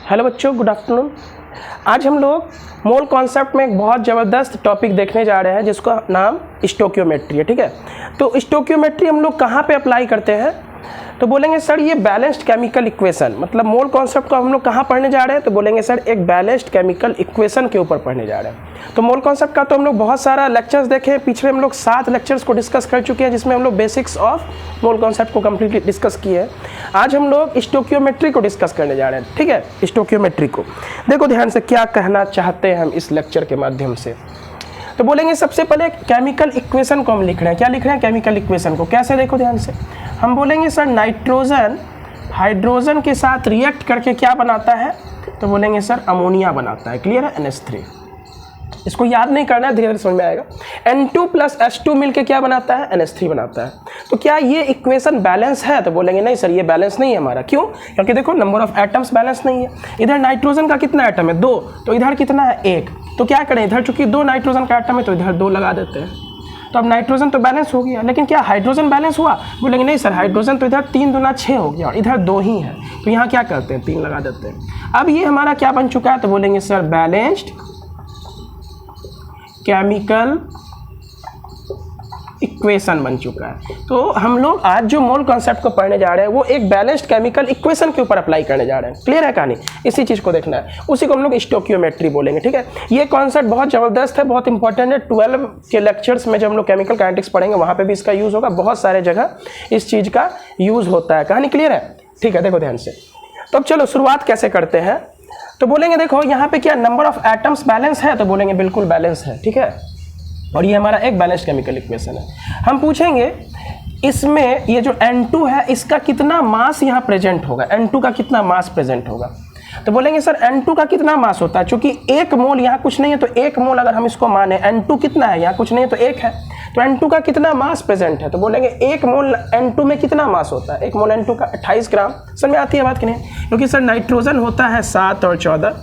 Hello बच्चों, good afternoon. आज हम लोग मोल कॉन्सेप्ट में एक बहुत ज़बरदस्त टॉपिक देखने जा रहे हैं जिसका नाम स्टोकियोमेट्री है। ठीक है, तो स्टोकियोमेट्री हम लोग कहाँ पे अप्लाई करते हैं? तो बोलेंगे सर ये बैलेंस्ड केमिकल इक्वेशन, मतलब मोल कॉन्सेप्ट को हम लोग कहाँ पढ़ने जा रहे हैं? तो बोलेंगे सर एक बैलेंस्ड केमिकल इक्वेशन के ऊपर पढ़ने जा रहे हैं। तो मोल कॉन्सेप्ट का तो हम लोग बहुत सारा लेक्चर्स देखे हैं, पिछले हम लोग 7 लेक्चर्स को डिस्कस कर चुके हैं जिसमें हम लोग बेसिक्स ऑफ मोल कॉन्सेप्ट को कम्प्लीटली डिस्कस किए हैं। आज हम लोग स्टोकियोमेट्री को डिस्कस करने जा रहे हैं। ठीक है, स्टोकियोमेट्री को देखो ध्यान से क्या कहना चाहते हैं हम इस लेक्चर के माध्यम से। तो बोलेंगे सबसे पहले केमिकल इक्वेशन को हम लिख रहे हैं। क्या लिख रहे हैं? केमिकल इक्वेशन को। कैसे? देखो ध्यान से, हम बोलेंगे सर नाइट्रोजन हाइड्रोजन के साथ रिएक्ट करके क्या बनाता है? तो बोलेंगे सर अमोनिया बनाता है। क्लियर है? NH3। इसको याद नहीं करना है, धीरे धीरे समझ में आएगा। N2 + H2 मिलके क्या बनाता है? NH3 बनाता है। तो क्या ये इक्वेशन बैलेंस है? तो बोलेंगे नहीं सर ये बैलेंस नहीं है हमारा। क्यों? क्योंकि देखो नंबर ऑफ एटम्स बैलेंस नहीं है। इधर नाइट्रोजन का कितना एटम है? 2, तो इधर कितना है? 1। तो क्या करें, इधर चूंकि 2 नाइट्रोजन का एटम है तो इधर 2 लगा देते हैं। तो अब नाइट्रोजन तो बैलेंस हो गया, लेकिन क्या हाइड्रोजन बैलेंस हुआ? बोलेंगे नहीं सर, हाइड्रोजन तो इधर 3 दूना 6 हो गया और इधर 2 ही है, तो यहाँ क्या करते हैं? 3 लगा देते हैं। अब ये हमारा क्या बन चुका है? तो बोलेंगे सर बैलेंस्ड केमिकल इक्वेशन बन चुका है। तो हम लोग आज जो मोल कॉन्सेप्ट को पढ़ने जा रहे हैं वो एक बैलेंस्ड केमिकल इक्वेशन के ऊपर अप्लाई करने जा रहे हैं। क्लियर है कहानी? इसी चीज़ को देखना है, उसी को हम लोग स्टोकियोमेट्री बोलेंगे। ठीक है, ये कॉन्सेप्ट बहुत ज़बरदस्त है, बहुत इंपॉर्टेंट है। 12 के लेक्चर्स में जब हम लोग केमिकल काइनेटिक्स पढ़ेंगे वहाँ पर भी इसका यूज़ होगा। बहुत सारे जगह इस चीज़ का यूज़ होता है। कहानी क्लियर है? ठीक है, देखो ध्यान से। तो अब चलो शुरुआत कैसे करते हैं। तो बोलेंगे देखो यहाँ पे क्या नंबर ऑफ एटम्स बैलेंस है? तो बोलेंगे बिल्कुल बैलेंस है। ठीक है, और ये हमारा एक बैलेंस्ड केमिकल इक्वेशन है। हम पूछेंगे इसमें ये जो N2 है इसका कितना मास यहाँ प्रेजेंट होगा? N2 का कितना मास प्रेजेंट होगा? तो बोलेंगे सर N2 का कितना मास होता है? चूंकि 1 मोल यहाँ कुछ नहीं है तो 1 मोल अगर हम इसको माने, N2 कितना है? यहाँ कुछ नहीं है तो 1 है, तो N2 का कितना मास प्रेजेंट है? तो बोलेंगे 1 मोल N2 में कितना मास होता है? 1 मोल N2 का 28 ग्राम। समझ में आती है बात कि नहीं? क्योंकि सर नाइट्रोजन होता है 7 और 14,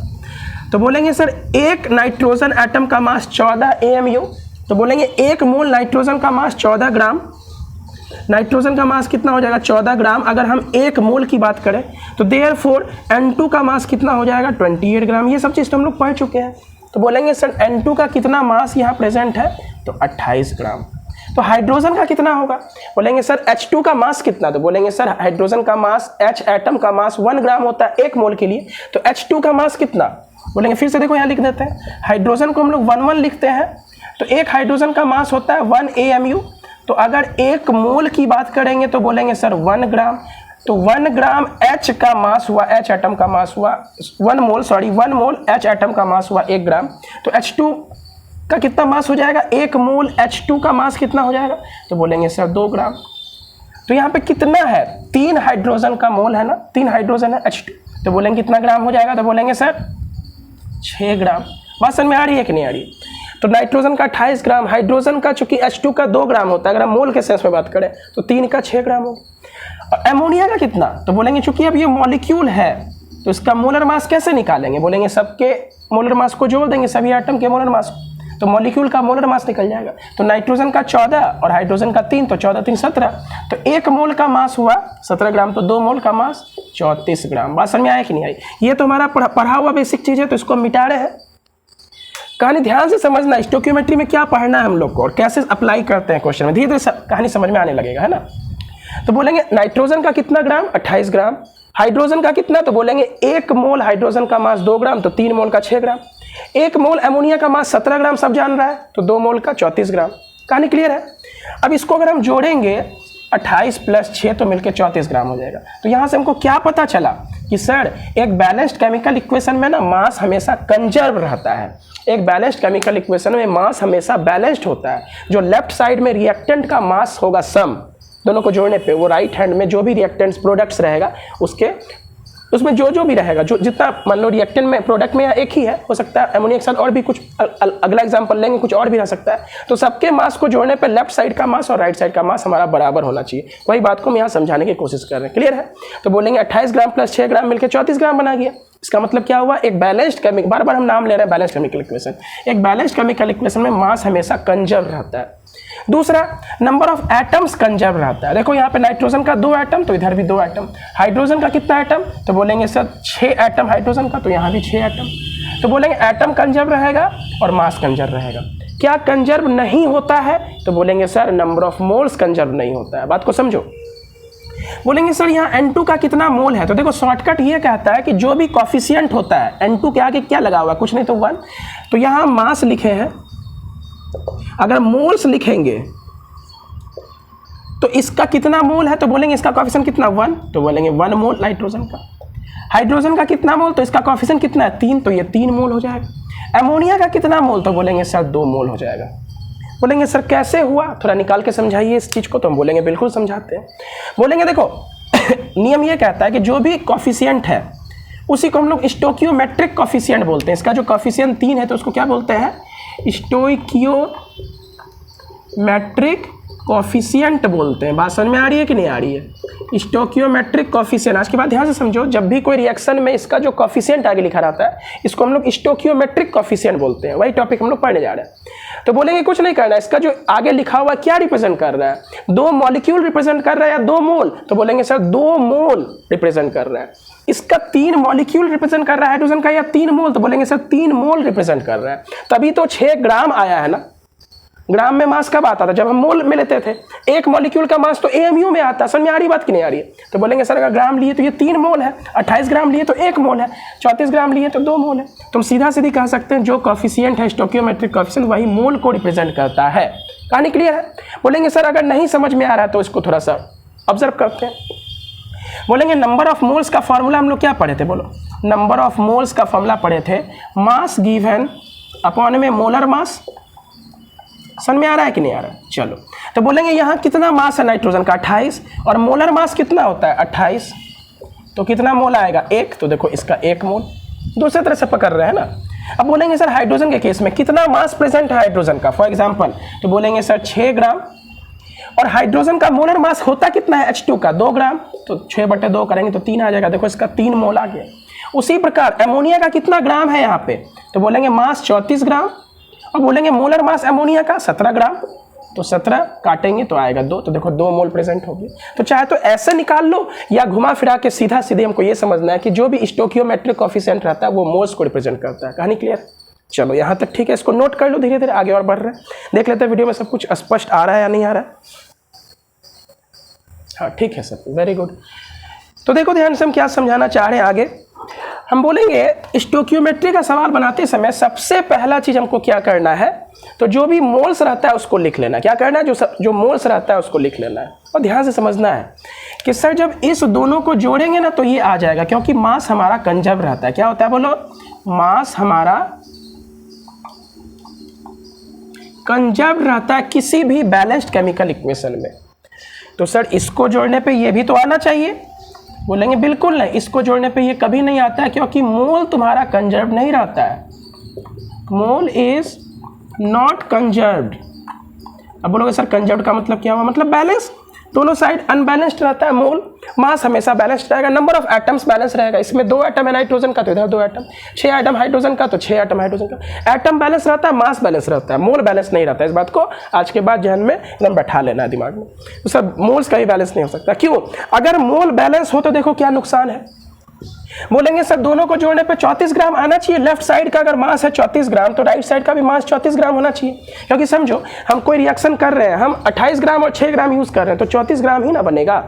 तो बोलेंगे सर एक नाइट्रोजन एटम का मास 14 AMU। तो बोलेंगे 1 मोल नाइट्रोजन का मास 14 ग्राम। नाइट्रोजन का मास कितना हो जाएगा? 14 ग्राम। अगर हम 1 मोल की बात करें तो देयरफॉर N2 का मास कितना हो जाएगा? 28 ग्राम। ये सब चीज़ तो हम लोग पढ़ चुके हैं। तो बोलेंगे सर N2 का कितना मास यहाँ प्रेजेंट है? तो 28 ग्राम। तो हाइड्रोजन का कितना होगा? बोलेंगे सर H2 का मास कितना? तो बोलेंगे सर हाइड्रोजन का मास, H एटम का मास 1 ग्राम होता है 1 मोल के लिए। तो H2 का मास कितना? बोलेंगे फिर से देखो यहाँ लिख देते हैं, हाइड्रोजन को हम लोग 1 लिखते हैं, तो एक हाइड्रोजन का मास होता है 1 AMU। तो अगर 1 मोल की बात करेंगे तो बोलेंगे सर 1 ग्राम। तो 1 ग्राम H का मास हुआ, H एटम का मास हुआ 1 मोल H एटम का मास हुआ 1 ग्राम। तो H2 का कितना मास हो जाएगा? 1 मोल H2 का मास कितना हो जाएगा? तो बोलेंगे सर 2 ग्राम। तो यहाँ पे कितना है? 3 हाइड्रोजन का मोल है ना, 3 हाइड्रोजन है H2, तो बोलेंगे कितना ग्राम हो जाएगा? तो बोलेंगे सर 6 ग्राम। बात समझ में आ रही है कि नहीं आ रही है? तो नाइट्रोजन का 28 ग्राम, हाइड्रोजन का चूंकि H2 का 2 ग्राम होता है, अगर हम मोल के सेंस में बात करें तो 3 का 6 ग्राम होगा। और एमोनिया का कितना? तो बोलेंगे चूंकि अब ये मॉलिक्यूल है तो इसका मोलर मास कैसे निकालेंगे? बोलेंगे सबके मोलर मास को जोड़ देंगे, सभी एटम के मोलर मास, तो मॉलिक्यूल का मोलर मास निकल जाएगा। तो नाइट्रोजन का 14 और हाइड्रोजन का 3, तो 14 3 17, तो 1 मोल का मास हुआ 17 ग्राम, तो 2 मोल का मास 34 ग्राम। बात समझ में आया कि नहीं आई? ये तो हमारा पढ़ा हुआ बेसिक चीज़ है, तो इसको मिटा रहे हैं। कहानी ध्यान से समझना, स्टोकियोमेट्री में क्या पढ़ना है हम लोग को और कैसे अप्लाई करते हैं क्वेश्चन में, धीरे धीरे कहानी समझ में आने लगेगा, है ना। तो बोलेंगे नाइट्रोजन का कितना ग्राम? 28 ग्राम। हाइड्रोजन का कितना? तो बोलेंगे 1 मोल हाइड्रोजन का मास 2 ग्राम, तो 3 मोल का 6 ग्राम। 1 मोल अमोनिया का मास 17 ग्राम, सब जान रहा है, तो 2 मोल का 34 ग्राम। कहानी क्लियर है? अब इसको अगर हम जोड़ेंगे 28 + 6 तो मिलकर 34 ग्राम हो जाएगा। तो यहाँ से हमको क्या पता चला कि सर एक बैलेंस्ड केमिकल इक्वेशन में ना मास हमेशा कंजर्व रहता है। एक बैलेंस्ड केमिकल इक्वेशन में मास हमेशा बैलेंस्ड होता है। जो लेफ्ट साइड में रिएक्टेंट का मास होगा सम, दोनों को जोड़ने पे वो राइट हैंड में जो भी रिएक्टेंट्स प्रोडक्ट्स रहेगा उसमें जो भी रहेगा, जो जितना मान लो रिएक्टेंट में प्रोडक्ट में एक ही है, हो सकता है अमोनिया के साथ और भी कुछ अगला एग्जांपल लेंगे, कुछ और भी रह सकता है। तो सबके मास को जोड़ने पे लेफ्ट साइड का मास और राइट साइड का मास हमारा बराबर होना चाहिए। वही बात को हम यहाँ समझाने की कोशिश कर रहे हैं। क्लियर है? तो बोलेंगे 28 ग्राम + 6 ग्राम मिलकर 34 ग्राम बना गया। इसका मतलब क्या हुआ, एक बैलेंस्ड केमिकल, बार बार हम नाम ले रहे हैं बैलेंस्ड केमिकल इक्वेशन, एक बैलेंस्ड केमिकल इक्वेशन में मास हमेशा कंजर्व रहता है। दूसरा, नंबर ऑफ एटम्स कंजर्व रहता है। देखो यहाँ पे नाइट्रोजन का 2 एटम, तो इधर भी 2 एटम। हाइड्रोजन का कितना एटम, तो बोलेंगे सर 6 एटम हाइड्रोजन का, तो यहाँ भी 6 एटम। तो बोलेंगे एटम कंजर्व रहेगा और मास कंजर्व रहेगा। क्या कंजर्व नहीं होता है, तो बोलेंगे sir number of moles conserve नहीं होता है। बात को समझो। बोलेंगे सर यहाँ N2 का कितना मोल है, तो देखो शॉर्टकट ये कहता है कि जो भी कॉफिशिएंट होता है N2 के आगे क्या लगा हुआ है, कुछ नहीं तो 1। तो यहाँ मास लिखे हैं, अगर मोल्स लिखेंगे तो इसका कितना मोल है, तो बोलेंगे इसका कॉफिशिएंट कितना 1, तो बोलेंगे 1 मोल नाइट्रोजन का। हाइड्रोजन का कितना मोल, तो इसका कॉफिशिएंट कितना है 3, तो ये 3 मोल हो जाएगा। अमोनिया का कितना मोल, तो बोलेंगे सर 2 मोल हो जाएगा। बोलेंगे सर कैसे हुआ, थोड़ा निकाल के समझाइए इस चीज़ को, तो हम बोलेंगे बिल्कुल समझाते हैं। बोलेंगे देखो नियम ये कहता है कि जो भी कॉफिशिएंट है उसी को हम लोग स्टोकियोमेट्रिक कॉफिशिएंट बोलते हैं। इसका जो कॉफिशिएंट 3 है तो उसको क्या बोलते हैं, स्टोकियोमेट्रिक कॉफिशिएंट बोलते हैं। बात समझ में आ रही है कि नहीं आ रही है, स्टोकियोमेट्रिक कॉफिशिएंट। आज के बाद ध्यान से समझो, जब भी कोई रिएक्शन में इसका जो कॉफिशिएंट आगे लिखा रहता है इसको हम लोग स्टोकियोमेट्रिक कॉफिशिएंट बोलते हैं। वही टॉपिक हम लोग पढ़ने जा रहे हैं। तो बोलेंगे कुछ नहीं करना, इसका जो आगे लिखा हुआ क्या रिप्रेजेंट कर रहा है, 2 मॉलिक्यूल रिप्रेजेंट कर रहा है या 2 मोल, तो बोलेंगे सर 2 मोल रिप्रेजेंट कर रहा है। इसका 3 मॉलिक्यूल रिप्रेजेंट कर रहा है हाइड्रोजन का या 3 मोल, तो बोलेंगे सर 3 मोल रिप्रेजेंट कर रहा है। तभी तो 6 ग्राम आया है ना। ग्राम में मास कब आता था, जब हम मोल में लेते थे। एक मॉलिक्यूल का मास तो AMU में आता है। समझ में आ रही बात कि नहीं आ रही है, तो बोलेंगे सर अगर ग्राम लिए तो ये 3 मोल है, 28 ग्राम लिए तो 1 मोल है, 34 ग्राम लिए तो 2 मोल है। तुम सीधा सीधी कह सकते हैं जो कॉफिशिएंट है स्टोकियोमेट्रिक कॉफिशिएंट वही मोल को रिप्रेजेंट करता है। कहानी क्लियर है। बोलेंगे सर अगर नहीं समझ में आ रहा है तो इसको थोड़ा सा ऑब्जर्व करते हैं। बोलेंगे नंबर ऑफ मोल्स का फॉर्मूला हम लोग क्या पढ़े थे, बोलो। नंबर ऑफ मोल्स का फॉर्मूला पढ़े थे, मास गिवन अपॉन में मोलर मास। समझ में आ रहा है कि नहीं आ रहा है, चलो। तो बोलेंगे यहाँ कितना मास है नाइट्रोजन का 28 और मोलर मास कितना होता है 28, तो कितना मोल आएगा 1, तो देखो इसका 1 मोल। दूसरे तरह से पकड़ रहे हैं ना। अब बोलेंगे सर हाइड्रोजन के केस में कितना मास प्रेजेंट है हाइड्रोजन का, फॉर एग्जांपल, तो बोलेंगे सर 6 ग्राम। और हाइड्रोजन का मोलर मास होता कितना है H2 का 2 ग्राम, तो 6/2 करेंगे तो 3 आ जाएगा। देखो इसका 3 मोल आ गया। उसी प्रकार अमोनिया का कितना ग्राम है यहाँ पे, तो बोलेंगे मास 34 ग्राम और बोलेंगे मोलर मास अमोनिया का 17 ग्राम, तो 17 काटेंगे तो आएगा 2, तो देखो 2 मोल प्रेजेंट होगी। तो चाहे तो ऐसे निकाल लो या घुमा फिरा के सीधा सीधे हमको ये समझना है कि जो भी स्टोकियोमेट्रिक कॉफिशिएंट रहता है वो मोल्स को रिप्रेजेंट करता है। कहानी क्लियर। चलो यहाँ तक ठीक है, इसको नोट कर लो, धीरे धीरे आगे और बढ़ रहे हैं। देख लेते हैं वीडियो में सब कुछ स्पष्ट आ रहा है या नहीं आ रहा है। हाँ ठीक है सर, वेरी गुड। तो देखो ध्यान से हम क्या समझाना चाह रहे हैं आगे। हम बोलेंगे स्टोकियोमेट्री का सवाल बनाते समय सबसे पहला चीज हमको क्या करना है, तो जो भी मोल्स रहता है उसको लिख लेना। क्या करना है, जो मोल्स रहता है उसको लिख लेना है। और ध्यान से समझना है कि सर जब इस दोनों को जोड़ेंगे ना तो ये आ जाएगा, क्योंकि मास हमारा कंजर्व रहता है। क्या होता है बोलो, मास हमारा कंजर्व रहता है किसी भी बैलेंस्ड केमिकल इक्वेशन में। तो सर इसको जोड़ने पे ये भी तो आना चाहिए। बोलेंगे बिल्कुल नहीं, इसको जोड़ने पे ये कभी नहीं आता है, क्योंकि मोल तुम्हारा कंजर्व नहीं रहता है। Mole is not conserved. अब बोलोगे सर कंजर्व्ड का मतलब क्या हुआ, मतलब बैलेंस। दोनों साइड अनबैलेंस्ड रहता है मोल, मास हमेशा बैलेंस्ड रहेगा, नंबर ऑफ एटम्स बैलेंस रहेगा। इसमें 2 एटम है नाइट्रोजन का तो इधर 2 एटम, 6 एटम हाइड्रोजन का तो 6 एटम हाइड्रोजन का। एटम बैलेंस रहता है, मास बैलेंस रहता है, मोल बैलेंस नहीं रहता है। इस बात को आज के बाद ध्यान में एकदम बैठा लेना है दिमाग में। तो सब मोल्स का ही बैलेंस नहीं हो सकता। क्यों, अगर मोल बैलेंस हो तो देखो क्या नुकसान है। बोलेंगे सर दोनों को जोड़ने पे 34 ग्राम आना चाहिए। लेफ्ट साइड का अगर मास है 34 ग्राम तो राइट साइड का भी मास 34 ग्राम होना चाहिए। क्योंकि समझो हम कोई रिएक्शन कर रहे हैं, हम 28 ग्राम और 6 ग्राम यूज कर रहे हैं तो 34 ग्राम ही ना बनेगा,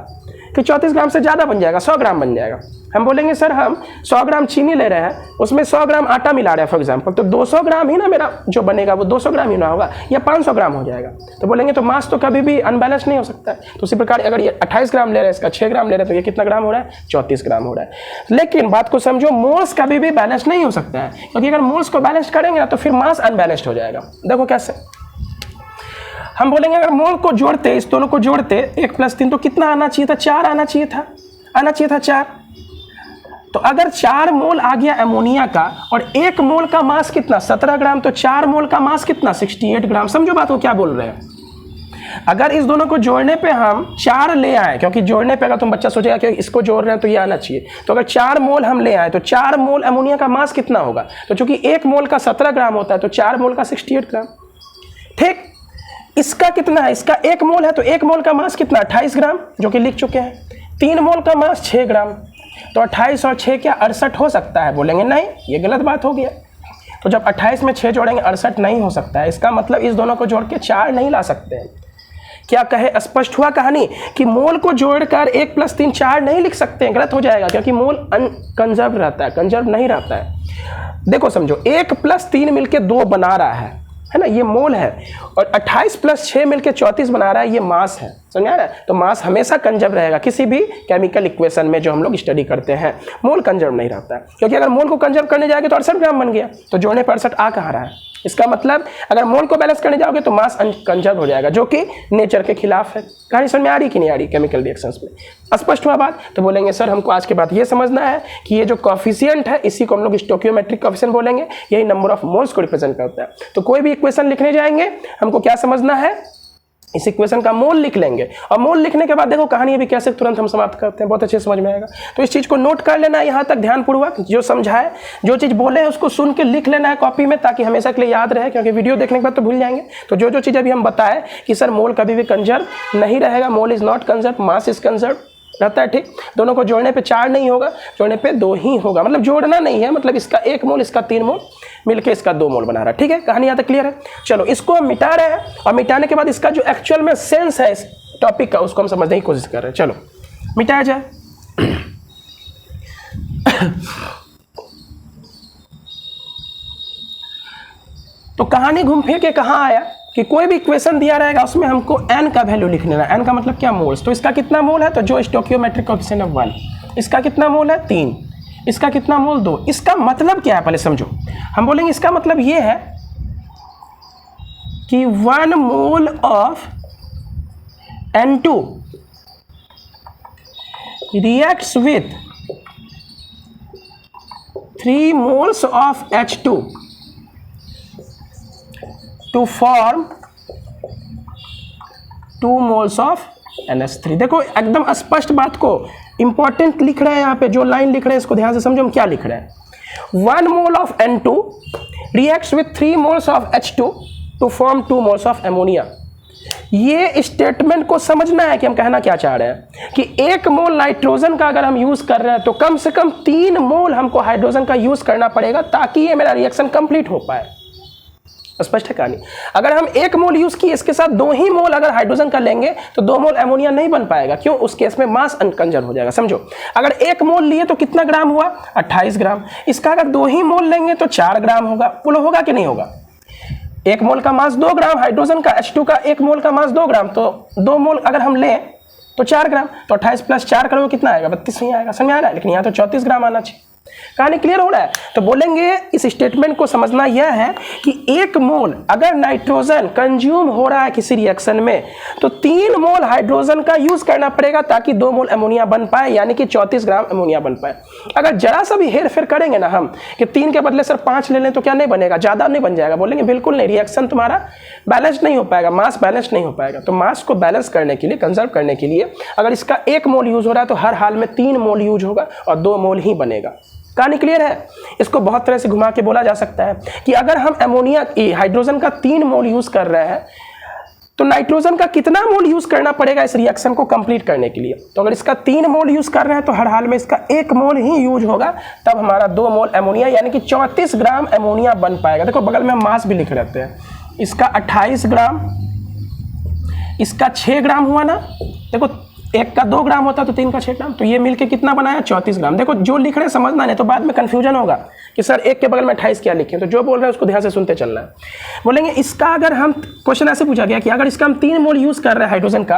कि 34 ग्राम से ज़्यादा बन जाएगा, 100 ग्राम बन जाएगा। हम बोलेंगे सर हम 100 ग्राम चीनी ले रहे हैं, उसमें 100 ग्राम आटा मिला रहे हैं फॉर एग्जांपल, तो 200 ग्राम ही ना मेरा जो बनेगा वो 200 ग्राम ही ना होगा, या 500 ग्राम हो जाएगा। तो बोलेंगे तो मास तो कभी भी अनबैलेंस नहीं हो सकता है। तो उसी प्रकार अगर ये 28 ग्राम ले रहे हैं, इसका 6 ग्राम ले रहे हैं, तो ये कितना ग्राम हो रहा है, 34 ग्राम हो रहा है। लेकिन बात को समझो, मोल्स कभी भी बैलेंस नहीं हो सकता है, क्योंकि अगर मोल्स को बैलेंस करेंगे ना तो फिर मास अनबैलेंस्ड हो जाएगा। देखो कैसे, हम बोलेंगे अगर मोल को जोड़ते, इस दोनों को जोड़ते 1 + 3 तो कितना आना चाहिए था, 4 आना चाहिए था, 4। तो अगर 4 मोल आ गया अमोनिया का और 1 मोल का मास कितना 17 ग्राम, तो 4 मोल का मास कितना 68 ग्राम। समझो बात को क्या बोल रहे हैं। अगर इस दोनों को जोड़ने पे हम 4 ले आए, क्योंकि जोड़ने पे अगर तुम बच्चा सोचेगा कि इसको जोड़ रहे हैं तो ये आना चाहिए, तो अगर 4 मोल हम ले आए तो 4 मोल अमोनिया का मास कितना होगा? तो चूंकि 1 मोल का 17 ग्राम होता है तो 4 मोल का 68 ग्राम। ठीक, इसका कितना है? इसका 1 मोल है तो 1 मोल का मास कितना? 28 ग्राम, जो कि लिख चुके हैं। 3 मोल का मास 6 ग्राम, तो 28 और 6 क्या 68 हो सकता है? बोलेंगे नहीं, ये गलत बात हो गया। तो जब 28 में 6 जोड़ेंगे 68 नहीं हो सकता है। इसका मतलब इस दोनों को जोड़ के 4 नहीं ला सकते हैं। क्या कहे? स्पष्ट हुआ कहानी कि मोल को जोड़कर 1 + 3 4 नहीं लिख सकते हैं, गलत हो जाएगा, क्योंकि मोल अनकंजर्व रहता है, कंजर्व नहीं रहता है। देखो समझो, 1 + 3 मिलके 2 बना रहा है ना, ये मोल है, और 28 + 6 मिलके 34 बना रहा है, ये मास है। समझ आ रहा है? तो मास हमेशा कंजर्व रहेगा किसी भी केमिकल इक्वेशन में जो हम लोग स्टडी करते हैं। मोल कंजर्व नहीं रहता है, क्योंकि अगर मोल को कंजर्व करने जाएंगे तो 68 ग्राम बन गया, तो जोड़ने पर 68 आ कहाँ रहा है? इसका मतलब अगर मोल को बैलेंस करने जाओगे तो मास कंजर्व हो जाएगा, जो कि नेचर के खिलाफ है। कहानी समझ में आ रही कि नहीं आ रही? केमिकल रिएक्शंस में स्पष्ट हुआ बात? तो बोलेंगे सर हमको आज के बाद ये समझना है कि ये जो कोएफिशिएंट है इसी को हम लोग स्टोकियोमेट्रिक कोएफिशिएंट बोलेंगे, यही नंबर ऑफ मोल्स को रिप्रेजेंट करता है। तो कोई भी इक्वेशन लिखने जाएंगे हमको क्या समझना है? इस इक्वेशन का मोल लिख लेंगे, और मोल लिखने के बाद देखो कहानी अभी कैसे तुरंत हम समाप्त करते हैं, बहुत अच्छे समझ में आएगा। तो इस चीज़ को नोट कर लेना है यहाँ तक ध्यानपूर्वक, जो समझाए, जो चीज़ बोले हैं उसको सुन के लिख लेना है कॉपी में, ताकि हमेशा के लिए याद रहे, क्योंकि वीडियो देखने के बाद तो भूल जाएंगे। तो जो जो चीज़ अभी हम बताए कि सर मोल कभी भी कंजर्व नहीं रहेगा, mole is not conserve, mass is conserve रहता है। ठीक, दोनों को जोड़ने पे 4 नहीं होगा, जोड़ने पे 2 ही होगा, मतलब जोड़ना नहीं है, मतलब इसका 1 मोल इसका 3 मोल मिलके इसका 2 मोल बना रहा है। ठीक है, कहानी यहाँ तक क्लियर है? चलो इसको हम मिटा रहे हैं, और मिटाने के बाद इसका जो एक्चुअल में सेंस है इस टॉपिक का उसको हम समझने की कोशिश कर रहे हैं। चलो मिटाया जाए। तो कहानी घूम फिर के कहाँ आया कि कोई भी इक्वेशन दिया रहेगा उसमें हमको n का वैल्यू लिख लेना। n का मतलब क्या? मोल्स। तो इसका कितना मोल है? तो जो स्टोकियोमेट्रिक कोएफिशिएंट है 1। इसका कितना मोल है? 3। इसका कितना मोल? 2। इसका मतलब क्या है पहले समझो। हम बोलेंगे इसका मतलब ये है कि 1 mole of N2 reacts with 3 moles of H2 to form 2 moles of NH3। देखो एकदम स्पष्ट बात को इंपॉर्टेंट लिख रहे हैं यहाँ पे, जो लाइन लिख रहे हैं इसको ध्यान से समझो हम क्या लिख रहे हैं। 1 mole of N2 reacts with 3 moles of H2 to form 2 moles of ammonia। ये स्टेटमेंट को समझना है कि हम कहना क्या चाह रहे हैं कि 1 मोल नाइट्रोजन का अगर हम यूज कर रहे हैं तो कम से कम 3 मोल हमको हाइड्रोजन का यूज करना पड़ेगा ताकि ये मेरा रिएक्शन कंप्लीट हो पाए। स्पष्ट है कहानी? अगर हम 1 मोल यूज किए, इसके साथ 2 ही मोल अगर हाइड्रोजन का लेंगे तो 2 मोल अमोनिया नहीं बन पाएगा। क्यों? उस केस में मास अनकंजर्व हो जाएगा। समझो, अगर 1 मोल लिए तो कितना ग्राम हुआ? 28 ग्राम। इसका अगर 2 ही मोल लेंगे तो 4 ग्राम होगा। बोलो होगा कि नहीं होगा? 1 मोल का मास 2 ग्राम, हाइड्रोजन का H2 का 1 मोल का मास 2 ग्राम, तो 2 मोल अगर हम लें तो 4 ग्राम, तो 28 + 4 करोगे कितना आएगा? 32 नहीं आएगा। समझ आ रहा है? लेकिन यहाँ तो 34 ग्राम आना चाहिए। कहानी क्लियर हो रहा है? तो बोलेंगे इस स्टेटमेंट को समझना यह है कि 1 मोल अगर नाइट्रोजन कंज्यूम हो रहा है किसी रिएक्शन में तो 3 मोल हाइड्रोजन का यूज करना पड़ेगा ताकि 2 मोल अमोनिया बन पाए, यानी कि 34 ग्राम अमोनिया बन पाए। अगर जरा सा भी हेर फेर करेंगे ना हम कि 3 के बदले सर 5 ले लें तो क्या नहीं बनेगा? ज्यादा नहीं बन जाएगा? बोलेंगे बिल्कुल नहीं, रिएक्शन तुम्हारा बैलेंस नहीं हो पाएगा, मास बैलेंस नहीं हो पाएगा। तो मास को बैलेंस करने के लिए, कंजर्व करने के लिए अगर इसका 1 मोल यूज हो रहा है तो हर हाल में 3 मोल यूज होगा और 2 मोल ही बनेगा। कहानी क्लियर है? इसको बहुत तरह से घुमा के बोला जा सकता है कि अगर हम अमोनिया हाइड्रोजन का 3 मोल यूज कर रहे हैं तो नाइट्रोजन का कितना मोल यूज करना पड़ेगा इस रिएक्शन को कंप्लीट करने के लिए? तो अगर इसका 3 मोल यूज कर रहे हैं तो हर हाल में इसका 1 मोल ही यूज होगा, तब हमारा 2 मोल अमोनिया यानी कि 34 ग्राम अमोनिया बन पाएगा। देखो बगल में हम मास भी लिख रहते हैं, इसका 28 ग्राम, इसका 6 ग्राम हुआ ना। देखो 1 का 2 ग्राम होता तो 3 का 6 ग्राम, तो ये मिलके कितना बनाया? 34 ग्राम। देखो जो लिख रहे हैं समझना, नहीं तो बाद में कंफ्यूजन होगा कि सर 1 के बगल में 28 क्या लिखें। तो जो बोल रहे हैं उसको ध्यान से सुनते चलना है। बोलेंगे इसका अगर हम, क्वेश्चन ऐसे पूछा गया कि अगर इसका हम 3 मोल यूज कर रहे हैं हाइड्रोजन का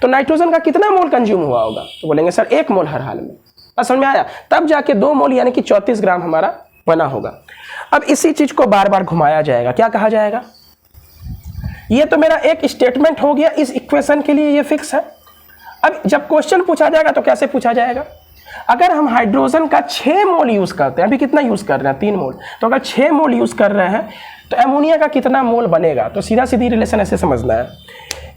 तो नाइट्रोजन का कितना मोल कंज्यूम हुआ होगा? तो बोलेंगे सर 1 मोल हर हाल में। समझ में आया? तब जाके 2 मोल यानी कि 34 ग्राम हमारा बना होगा। अब इसी चीज को बार बार घुमाया जाएगा। क्या कहा जाएगा? ये तो मेरा एक स्टेटमेंट हो गया, इस इक्वेशन के लिए ये फिक्स है। अब जब क्वेश्चन पूछा जाएगा तो कैसे पूछा जाएगा? अगर हम हाइड्रोजन का 6 मोल यूज करते हैं, अभी कितना यूज कर रहे हैं? 3 मोल। तो अगर 6 मोल यूज कर रहे हैं तो अमोनिया का कितना मोल बनेगा? तो सीधा सीधी रिलेशन ऐसे समझना है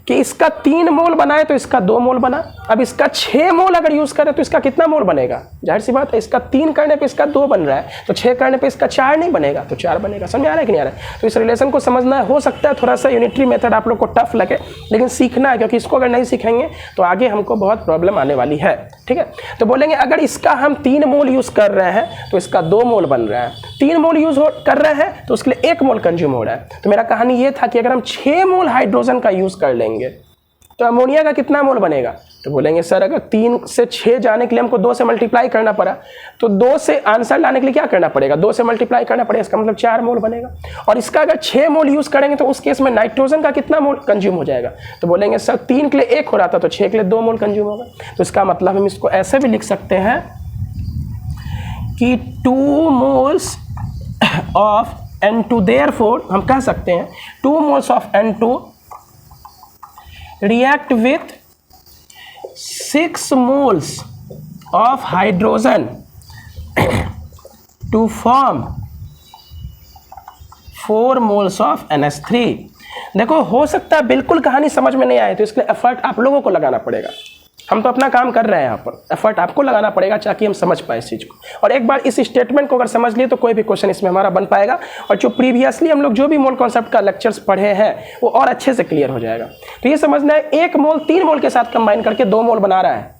कि इसका 3 मोल बना है तो इसका 2 मोल बना। अब इसका 6 मोल अगर यूज़ करें तो इसका कितना मोल बनेगा? जाहिर सी बात है, इसका 3 करने पे इसका 2 बन रहा है, तो 6 करने पे इसका 4 नहीं बनेगा, तो 4 बनेगा। समझ आ रहा है कि नहीं आ रहा है? तो इस रिलेशन को समझना हो सकता है थोड़ा सा यूनिटरी मेथड आप लोग को टफ लगे, लेकिन सीखना है, क्योंकि इसको अगर नहीं सीखेंगे तो आगे हमको बहुत प्रॉब्लम आने वाली है। ठीक है, तो बोलेंगे अगर इसका हम 3 मोल यूज़ कर रहे हैं तो इसका 2 मोल बन रहा है, 3 मोल यूज़ कर रहे हैं तो उसके लिए 1 मोल कंज्यूम हो रहा है। तो मेरा कहानी ये था कि अगर हम 6 मोल हाइड्रोजन का यूज़ कर लेंगे तो अमोनिया का कितना मोल बनेगा? तो बोलेंगे सर अगर 3 से 6 जाने के लिए हमको 2 से मल्टीप्लाई करना पड़ा, तो 2 से आंसर लाने के लिए क्या करना पड़ेगा? 2 से मल्टीप्लाई करना पड़ेगा, इसका मतलब 4 मोल बनेगा। और इसका अगर 6 मोल यूज़ करेंगे तो उस केस में नाइट्रोजन का कितना मोल कंज्यूम हो जाएगा? तो बोलेंगे सर 3 के लिए 1 हो रहा था तो 6 के लिए 2 मोल कंज्यूम होगा। तो इसका मतलब हम इसको ऐसे भी लिख सकते हैं कि 2 मोल्स ऑफ N2, देयरफॉर हम कह सकते हैं 2 moles of N2 react with 6 moles of hydrogen to form 4 moles of NH3। देखो हो सकता है बिल्कुल कहानी समझ में नहीं आए, तो इसके लिए एफर्ट आप लोगों को लगाना पड़ेगा। हम तो अपना काम कर रहे हैं, यहाँ पर एफर्ट आपको लगाना पड़ेगा ताकि हम समझ पाए इस चीज़ को। और एक बार इस स्टेटमेंट को अगर समझ लिए तो कोई भी क्वेश्चन इसमें हमारा बन पाएगा, और जो प्रीवियसली हम लोग जो भी मोल कॉन्सेप्ट का लेक्चर्स पढ़े हैं वो और अच्छे से क्लियर हो जाएगा। तो ये समझना है 1 मोल 3 मोल के साथ कंबाइन करके 2 मोल बना रहा है,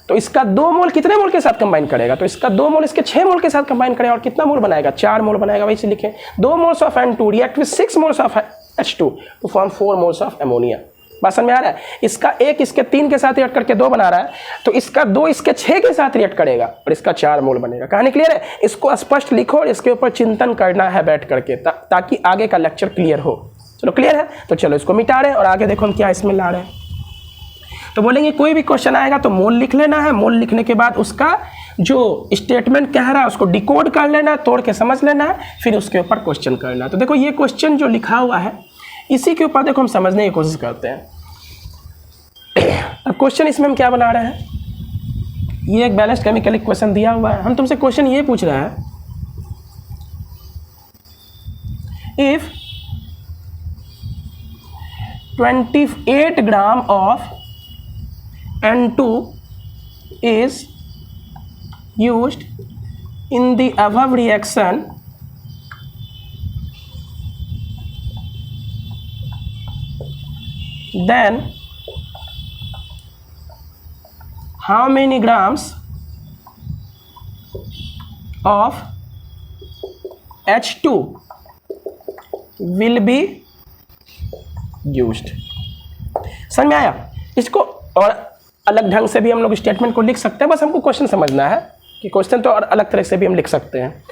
तो इसका 2 मोल कितने मोल के साथ कंबाइन करेगा? तो इसका 2 मोल इसके 6 मोल के साथ कंबाइन करेगा और कितना मोल बनाएगा? 4 मोल बनाएगा। वैसे लिखें 2 moles of N2 react with 6 moles of H2 to form 4 moles of ammonia. बात समझ में आ रहा है? इसका 1 इसके 3 के साथ रिएक्ट करके 2 बना रहा है, तो इसका 2 इसके 6 के साथ रिएक्ट करेगा और इसका 4 मोल बनेगा। कहानी क्लियर है? इसको स्पष्ट लिखो और इसके ऊपर चिंतन करना है बैठ करके, ताकि आगे का लेक्चर क्लियर हो। चलो क्लियर है? तो चलो इसको मिटा रहे हैं और आगे देखो हम क्या इसमें ला रहे हैं। तो बोलेंगे कोई भी क्वेश्चन आएगा तो मोल लिख लेना है, मोल लिखने के बाद उसका जो स्टेटमेंट कह रहा है उसको डिकोड कर लेना है, तोड़ के समझ लेना है, फिर उसके ऊपर क्वेश्चन करना है। तो देखो ये क्वेश्चन जो लिखा हुआ है इसी के ऊपर देखो हम समझने की कोशिश करते हैं। अब क्वेश्चन इसमें हम क्या बना रहे हैं, ये एक बैलेंस्ड केमिकल इक्वेशन दिया हुआ है। हम तुमसे क्वेश्चन ये पूछ रहे हैं, if 28 gram of N2 is used in the above reaction, then how many grams of H2 will be used। समझ में आया? इसको और अलग ढंग से भी हम लोग स्टेटमेंट को लिख सकते हैं, बस हमको क्वेश्चन समझना है कि क्वेश्चन तो और अलग तरह से भी हम लिख सकते हैं।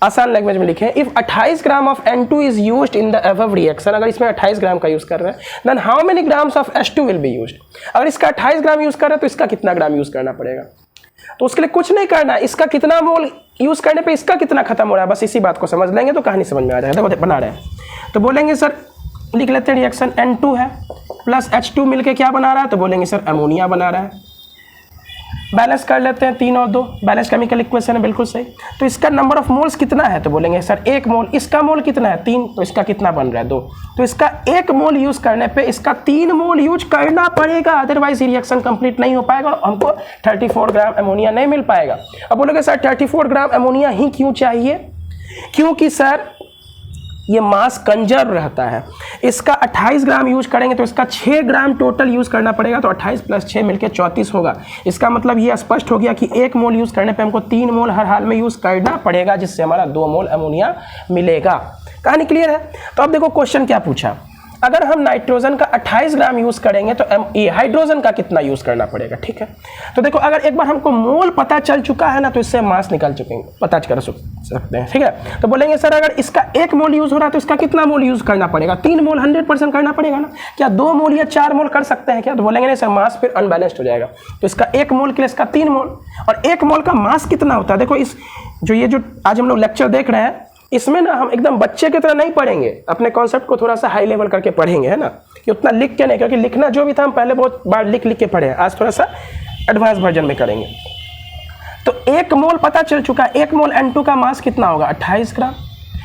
आसान लैंग्वेज में लिखें, if 28 gram of N2 is used in the above reaction, अगर इसमें 28 ग्राम का यूज कर रहे हैं, then how many grams of H2 will be used. अगर इसका 28 ग्राम यूज कर रहे हैं तो इसका कितना ग्राम यूज करना पड़ेगा? तो उसके लिए कुछ नहीं करना है, इसका कितना मोल यूज करने पे इसका कितना खत्म हो रहा है, बस इसी बात को समझ लेंगे तो कहानी समझ में आ जाएगा। बना रहे हैं तो बोलेंगे सर लिख लेते हैं रिएक्शन N2 है प्लस H2 मिलके क्या बना रहा है, तो बोलेंगे सर अमोनिया बना रहा है। बैलेंस कर लेते हैं 3 और 2, बैलेंस केमिकल इक्वेशन है, बिल्कुल सही। तो इसका नंबर ऑफ मोल्स कितना है, तो बोलेंगे सर 1 मोल। इसका मोल कितना है 3, तो इसका कितना बन रहा है 2। तो इसका 1 मोल यूज करने पे इसका 3 मोल यूज करना पड़ेगा, अदरवाइज रिएक्शन कंप्लीट नहीं हो पाएगा और हमको 34 ग्राम अमोनिया नहीं मिल पाएगा। अब बोलोगे सर 34 ग्राम अमोनिया ही क्यों चाहिए? क्योंकि सर ये मास कंजर्व रहता है। इसका 28 ग्राम यूज करेंगे तो इसका 6 ग्राम टोटल यूज करना पड़ेगा, तो 28 प्लस 6 मिलके 34 होगा। इसका मतलब ये स्पष्ट हो गया कि 1 मोल यूज करने पे हमको 3 मोल हर हाल में यूज करना पड़ेगा, जिससे हमारा 2 मोल अमोनिया मिलेगा। कहानी क्लियर है? तो अब देखो क्वेश्चन क्या पूछा, अगर हम नाइट्रोजन का 28 ग्राम यूज करेंगे तो हाइड्रोजन का कितना यूज करना पड़ेगा। ठीक है, तो देखो अगर एक बार हमको मोल पता चल चुका है ना तो इससे मास निकाल चुके पता कर सकते हैं। ठीक है, तो बोलेंगे सर अगर इसका 1 मोल यूज हो रहा है तो इसका कितना मोल यूज करना पड़ेगा? 3 मोल 100% करना पड़ेगा ना। क्या 2 मोल या 4 मोल कर सकते हैं क्या? तो बोलेंगे नहीं सर, मास फिर अनबैलेंस्ड हो जाएगा। तो इसका 1 मोल के लिए इसका 3 मोल, और 1 मोल का मास कितना होता है? देखो इस जो आज हम लोग लेक्चर देख रहे हैं इसमें ना हम एकदम बच्चे की तरह नहीं पढ़ेंगे, अपने कॉन्सेप्ट को थोड़ा सा हाई लेवल करके पढ़ेंगे, है ना, कि उतना लिख के नहीं, क्योंकि लिखना जो भी था हम पहले बहुत बार लिख के पढ़े हैं, आज थोड़ा सा एडवांस वर्जन में करेंगे। तो 1 मोल पता चल चुका है, 1 मोल N2 का मास कितना होगा 28 ग्राम।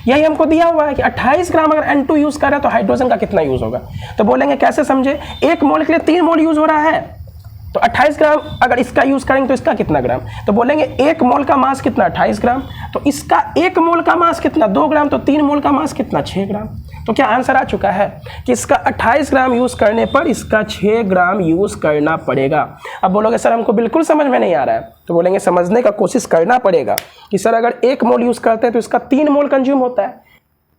यही हमको दिया हुआ है कि 28 ग्राम अगर N2 यूज़ कर रहे हैं तो हाइड्रोजन का कितना यूज़ होगा। तो बोलेंगे कैसे समझे, 1 मोल के लिए 3 मोल यूज़ हो रहा है, तो 28 ग्राम अगर इसका यूज़ करेंगे तो इसका कितना ग्राम, तो बोलेंगे 1 मोल का मास कितना 28 ग्राम, तो इसका 1 मोल का मास कितना 2 ग्राम, तो 3 मोल का मास कितना 6 ग्राम। तो क्या आंसर आ चुका है कि इसका 28 ग्राम यूज़ करने पर इसका 6 ग्राम यूज़ करना पड़ेगा। अब बोलोगे सर हमको बिल्कुल समझ में नहीं आ रहा है, तो बोलेंगे समझने का कोशिश करना पड़ेगा कि सर अगर 1 मोल यूज़ करते हैं तो इसका 3 मोल कंज्यूम होता है,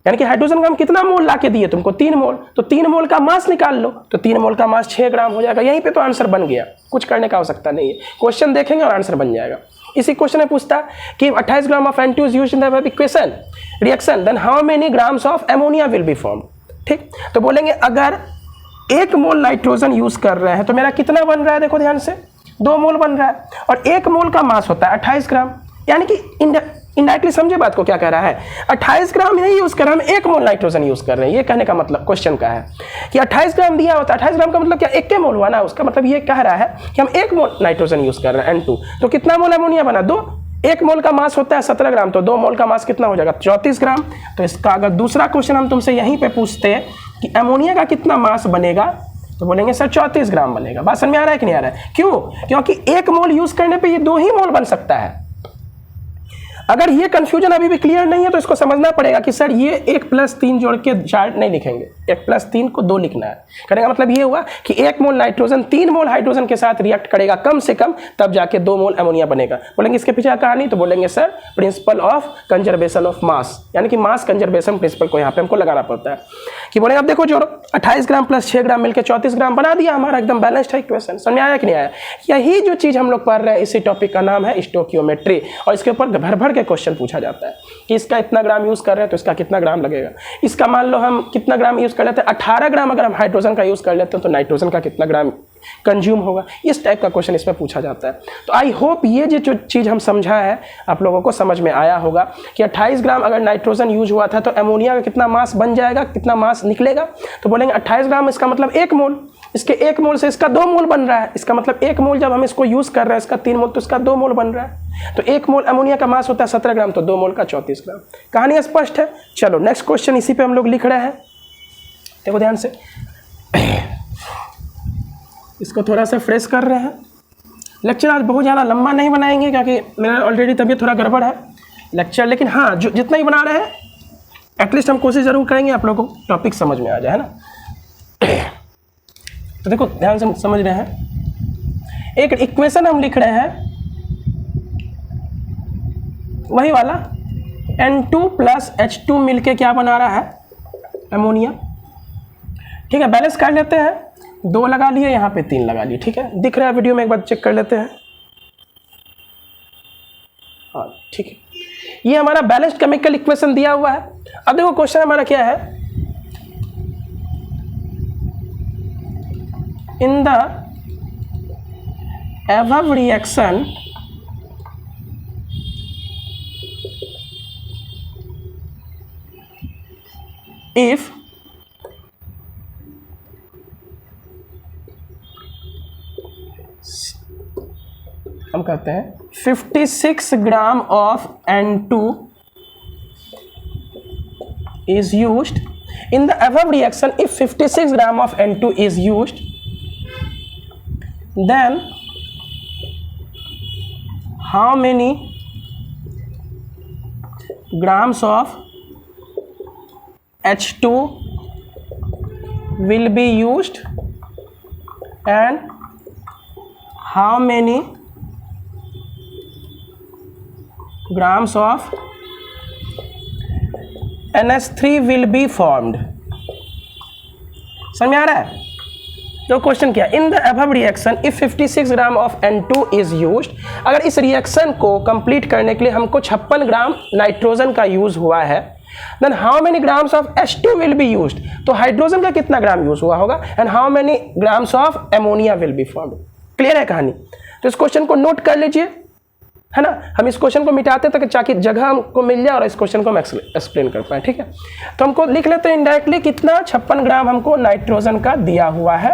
यानी कि हाइड्रोजन का हम कितना मोल ला के दिए तुमको 3 मोल, तो 3 मोल का मास निकाल लो, तो 3 मोल का मास 6 ग्राम हो जाएगा। यहीं पे तो आंसर बन गया, कुछ करने का आवश्यकता नहीं है, क्वेश्चन देखेंगे और आंसर बन जाएगा। इसी क्वेश्चन में पूछता कि 28 gram of N2 is used in the above equation reaction then how many grams of ammonia will be formed. ठीक, तो बोलेंगे अगर 1 मोल नाइट्रोजन यूज कर रहे हैं तो मेरा कितना बन रहा है, देखो ध्यान से 2 मोल बन रहा है, और 1 मोल का मास होता है 28 ग्राम, यानी कि इनडायरेक्टली समझे बात को, क्या कह रहा है 28 ग्राम नहीं यूज कर रहे हैं, हम 1 मोल नाइट्रोजन यूज कर रहे हैं। ये कहने का मतलब क्वेश्चन का है कि 28 ग्राम दिया होता है, 28 ग्राम का मतलब क्या 1 मोल हुआ ना, उसका मतलब ये कह रहा है कि हम 1 मोल नाइट्रोजन यूज कर रहे हैं N2, तो कितना मोल अमोनिया बना 2, 1 मोल का मास होता है 17 ग्राम, तो 2 मोल का मास कितना हो जाएगा 34 ग्राम। तो इसका अगर दूसरा क्वेश्चन हम तुमसे यहीं पे पूछते हैं कि अमोनिया का कितना मास बनेगा, तो बोलेंगे सर 34 ग्राम बनेगा। बात समझ में आ रहा है कि नहीं आ रहा है, क्यों, क्योंकि 1 मोल यूज करने पे ये 2 ही मोल बन सकता है। अगर ये कंफ्यूजन अभी भी क्लियर नहीं है तो इसको समझना पड़ेगा कि सर ये 1+3 जोड़ के 4 नहीं लिखेंगे, 1+3 को 2 लिखना है। कहने का मतलब ये हुआ कि 1 मोल नाइट्रोजन 3 मोल हाइड्रोजन के साथ रिएक्ट करेगा कम से कम, तब जाके 2 मोल अमोनिया बनेगा। बोलेंगे इसके पीछे कहानी, तो बोलेंगे sir principle of conservation of मास, यानी कि मास कंजर्वेशन प्रिंसिपल को यहाँ पे हमको लगाना पड़ता है कि बोले अब देखो जोड़ो 28 ग्राम प्लस 6 ग्राम मिलकर 34 ग्राम बना दिया, हमारा एकदम बैलेंस्ड है इक्वेशन। समझ में आया कि नहीं आया। यही जो चीज़ हम लोग पढ़ रहे हैं इसी टॉपिक का नाम है स्टोकियोमेट्री, और इसके ऊपर भर भर के क्वेश्चन पूछा जाता है कि इसका इतना ग्राम यूज कर रहे हैं तो इसका कितना ग्राम लगेगा, इसका मान लो हम कितना ग्राम यूज कर लेते हैं 18 ग्राम अगर हम हाइड्रोजन का यूज कर लेते हैं तो नाइट्रोजन का कितना ग्राम कंज्यूम होगा। इस टाइप का क्वेश्चन इसमें पूछा जाता है। तो आई होप ये जो चीज़ हम समझा है आप लोगों को समझ में आया होगा कि 28 ग्राम अगर नाइट्रोजन यूज हुआ था तो अमोनिया का कितना मास बन जाएगा, कितना मास निकलेगा। तो बोलेंगे 28 ग्राम इसका मतलब 1 मोल, इसके 1 मोल से इसका 2 मोल बन रहा है, इसका मतलब 1 मोल जब हम इसको यूज कर रहे हैं इसका 3 मोल तो इसका 2 मोल बन रहा है। तो 1 मोल अमोनिया का मास होता है 17 ग्राम, तो 2 मोल का 34 ग्राम। कहानी स्पष्ट है। चलो नेक्स्ट क्वेश्चन इसी पे हम लोग लिख रहे हैं, देखो ध्यान से, इसको थोड़ा सा फ्रेश कर रहे हैं। लेक्चर आज बहुत ज़्यादा लंबा नहीं बनाएंगे क्योंकि मेरा ऑलरेडी तबीयत थोड़ा गड़बड़ है लेक्चर, लेकिन हाँ जो जितना ही बना रहे हैं एटलीस्ट हम कोशिश ज़रूर करेंगे आप लोगों को टॉपिक समझ में आ जाए, है ना। तो देखो ध्यान से समझ रहे हैं, एक इक्वेशन हम लिख रहे हैं वही वाला N2 + H2 मिलके क्या बना रहा है अमोनिया। ठीक है, बैलेंस कर लेते हैं, 2 लगा लिए, यहाँ पे 3 लगा लिए। ठीक है, दिख रहा है वीडियो में, एक बार चेक कर लेते हैं। हाँ ठीक है, ये हमारा बैलेंस्ड केमिकल इक्वेशन दिया हुआ है। अब देखो क्वेश्चन हमारा क्या है, in the above reaction if हम कहते हैं 56 ग्राम of N2 is used in the above reaction, if 56 gram of N2 is used, then how many grams of H2 will be used and how many grams of NH3 will be formed। समझ में आ रहा है। जो question क्या, इन the above reaction if 56 gram of N2 is used, अगर इस reaction को complete करने के लिए हमको 56 ग्राम नाइट्रोजन का यूज हुआ है, then how many grams of H2 will be used, तो हाइड्रोजन का कितना ग्राम यूज हुआ होगा, and how many grams of ammonia will be formed. Clear है कहानी। तो इस क्वेश्चन को नोट कर लीजिए, है ना। हम इस क्वेश्चन को मिटाते तक ताकि जगह हमको मिल जाए और इस क्वेश्चन को हम एक्सप्लेन कर पाए। ठीक है, तो हमको लिख लेते हैं इनडायरेक्टली कितना 56 ग्राम हमको नाइट्रोजन का दिया हुआ है,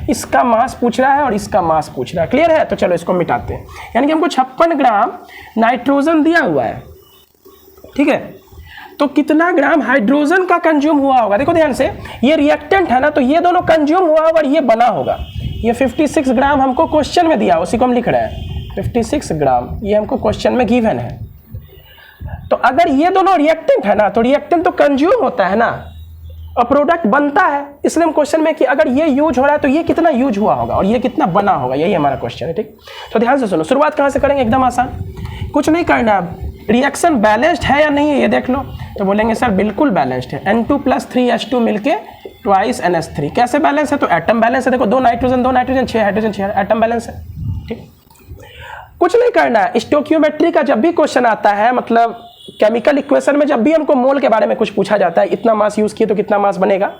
इसका मास पूछ रहा है और इसका मास पूछ रहा है। क्लियर है, तो चलो इसको मिटाते हैं। यानी कि हमको 56 ग्राम नाइट्रोजन दिया हुआ है, ठीक है। तो कितना ग्राम हाइड्रोजन का कंज्यूम हुआ होगा। देखो ध्यान से, ये रिएक्टेंट है ना, तो ये दोनों कंज्यूम हुआ होगा और ये बना होगा। ये 56 ग्राम हमको क्वेश्चन में दिया, उसी को हम लिख रहे हैं 56 ग्राम, ये हमको क्वेश्चन में गिवन है। तो अगर ये दोनों रिएक्टेंट है ना, तो रिएक्टेंट तो कंज्यूम होता है ना और प्रोडक्ट बनता है, इसलिए हम क्वेश्चन में कि अगर ये यूज हो रहा है तो ये कितना यूज हुआ होगा और ये कितना बना होगा, यही हमारा क्वेश्चन है। ठीक, तो ध्यान से सुनो, शुरुआत कहाँ से करेंगे, एकदम आसान, कुछ नहीं करना। रिएक्शन बैलेंस्ड है या नहीं है ये देख लो। तो बोलेंगे सर बिल्कुल बैलेंस्ड है, N2 + 3H2 मिलके ट्वाइस NH3। कैसे बैलेंस है, तो एटम बैलेंस है। देखो 2 नाइट्रोजन 6 हाइड्रोजन 6, एटम बैलेंस है। ठीक, कुछ नहीं करना है। स्टोकियोमेट्री का जब भी क्वेश्चन आता है, मतलब केमिकल इक्वेशन में जब भी हमको मोल के बारे में कुछ पूछा जाता है, इतना मास यूज किए तो कितना मास बनेगा,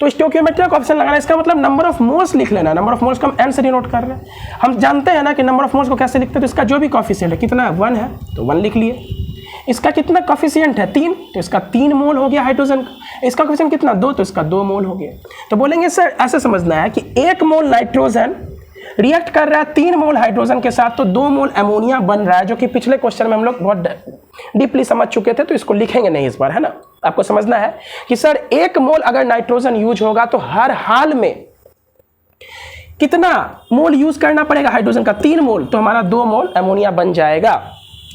तो स्टोकियोमेट्री का ऑप्शन लगाना। इसका मतलब नंबर ऑफ मोल्स लिख लेना। नंबर ऑफ मोल्स को हम n से डिनोट कर रहे हैं। हम जानते हैं ना कि नंबर ऑफ मोल्स को कैसे लिखते हैं, तो इसका जो भी कॉफिशिएंट है, कितना है 1 है तो 1 लिख लिए। इसका कितना कॉफिशिएंट है 3, तो इसका 3 मोल हो गया हाइड्रोजन का। इसका कॉफिशिएंट कितना 2, तो इसका 2 मोल हो गया। तो बोलेंगे सर ऐसे समझना है कि 1 मोल नाइट्रोजन रिएक्ट कर रहा है 3 मोल हाइड्रोजन के साथ, तो 2 मोल अमोनिया बन रहा है, जो कि पिछले क्वेश्चन में हम लोग बहुत डीपली समझ चुके थे, तो इसको लिखेंगे नहीं इस बार, है ना। आपको समझना है कि सर 1 मोल अगर नाइट्रोजन यूज होगा तो हर हाल में कितना मोल यूज करना पड़ेगा हाइड्रोजन का, 3 मोल, तो हमारा 2 मोल अमोनिया बन जाएगा,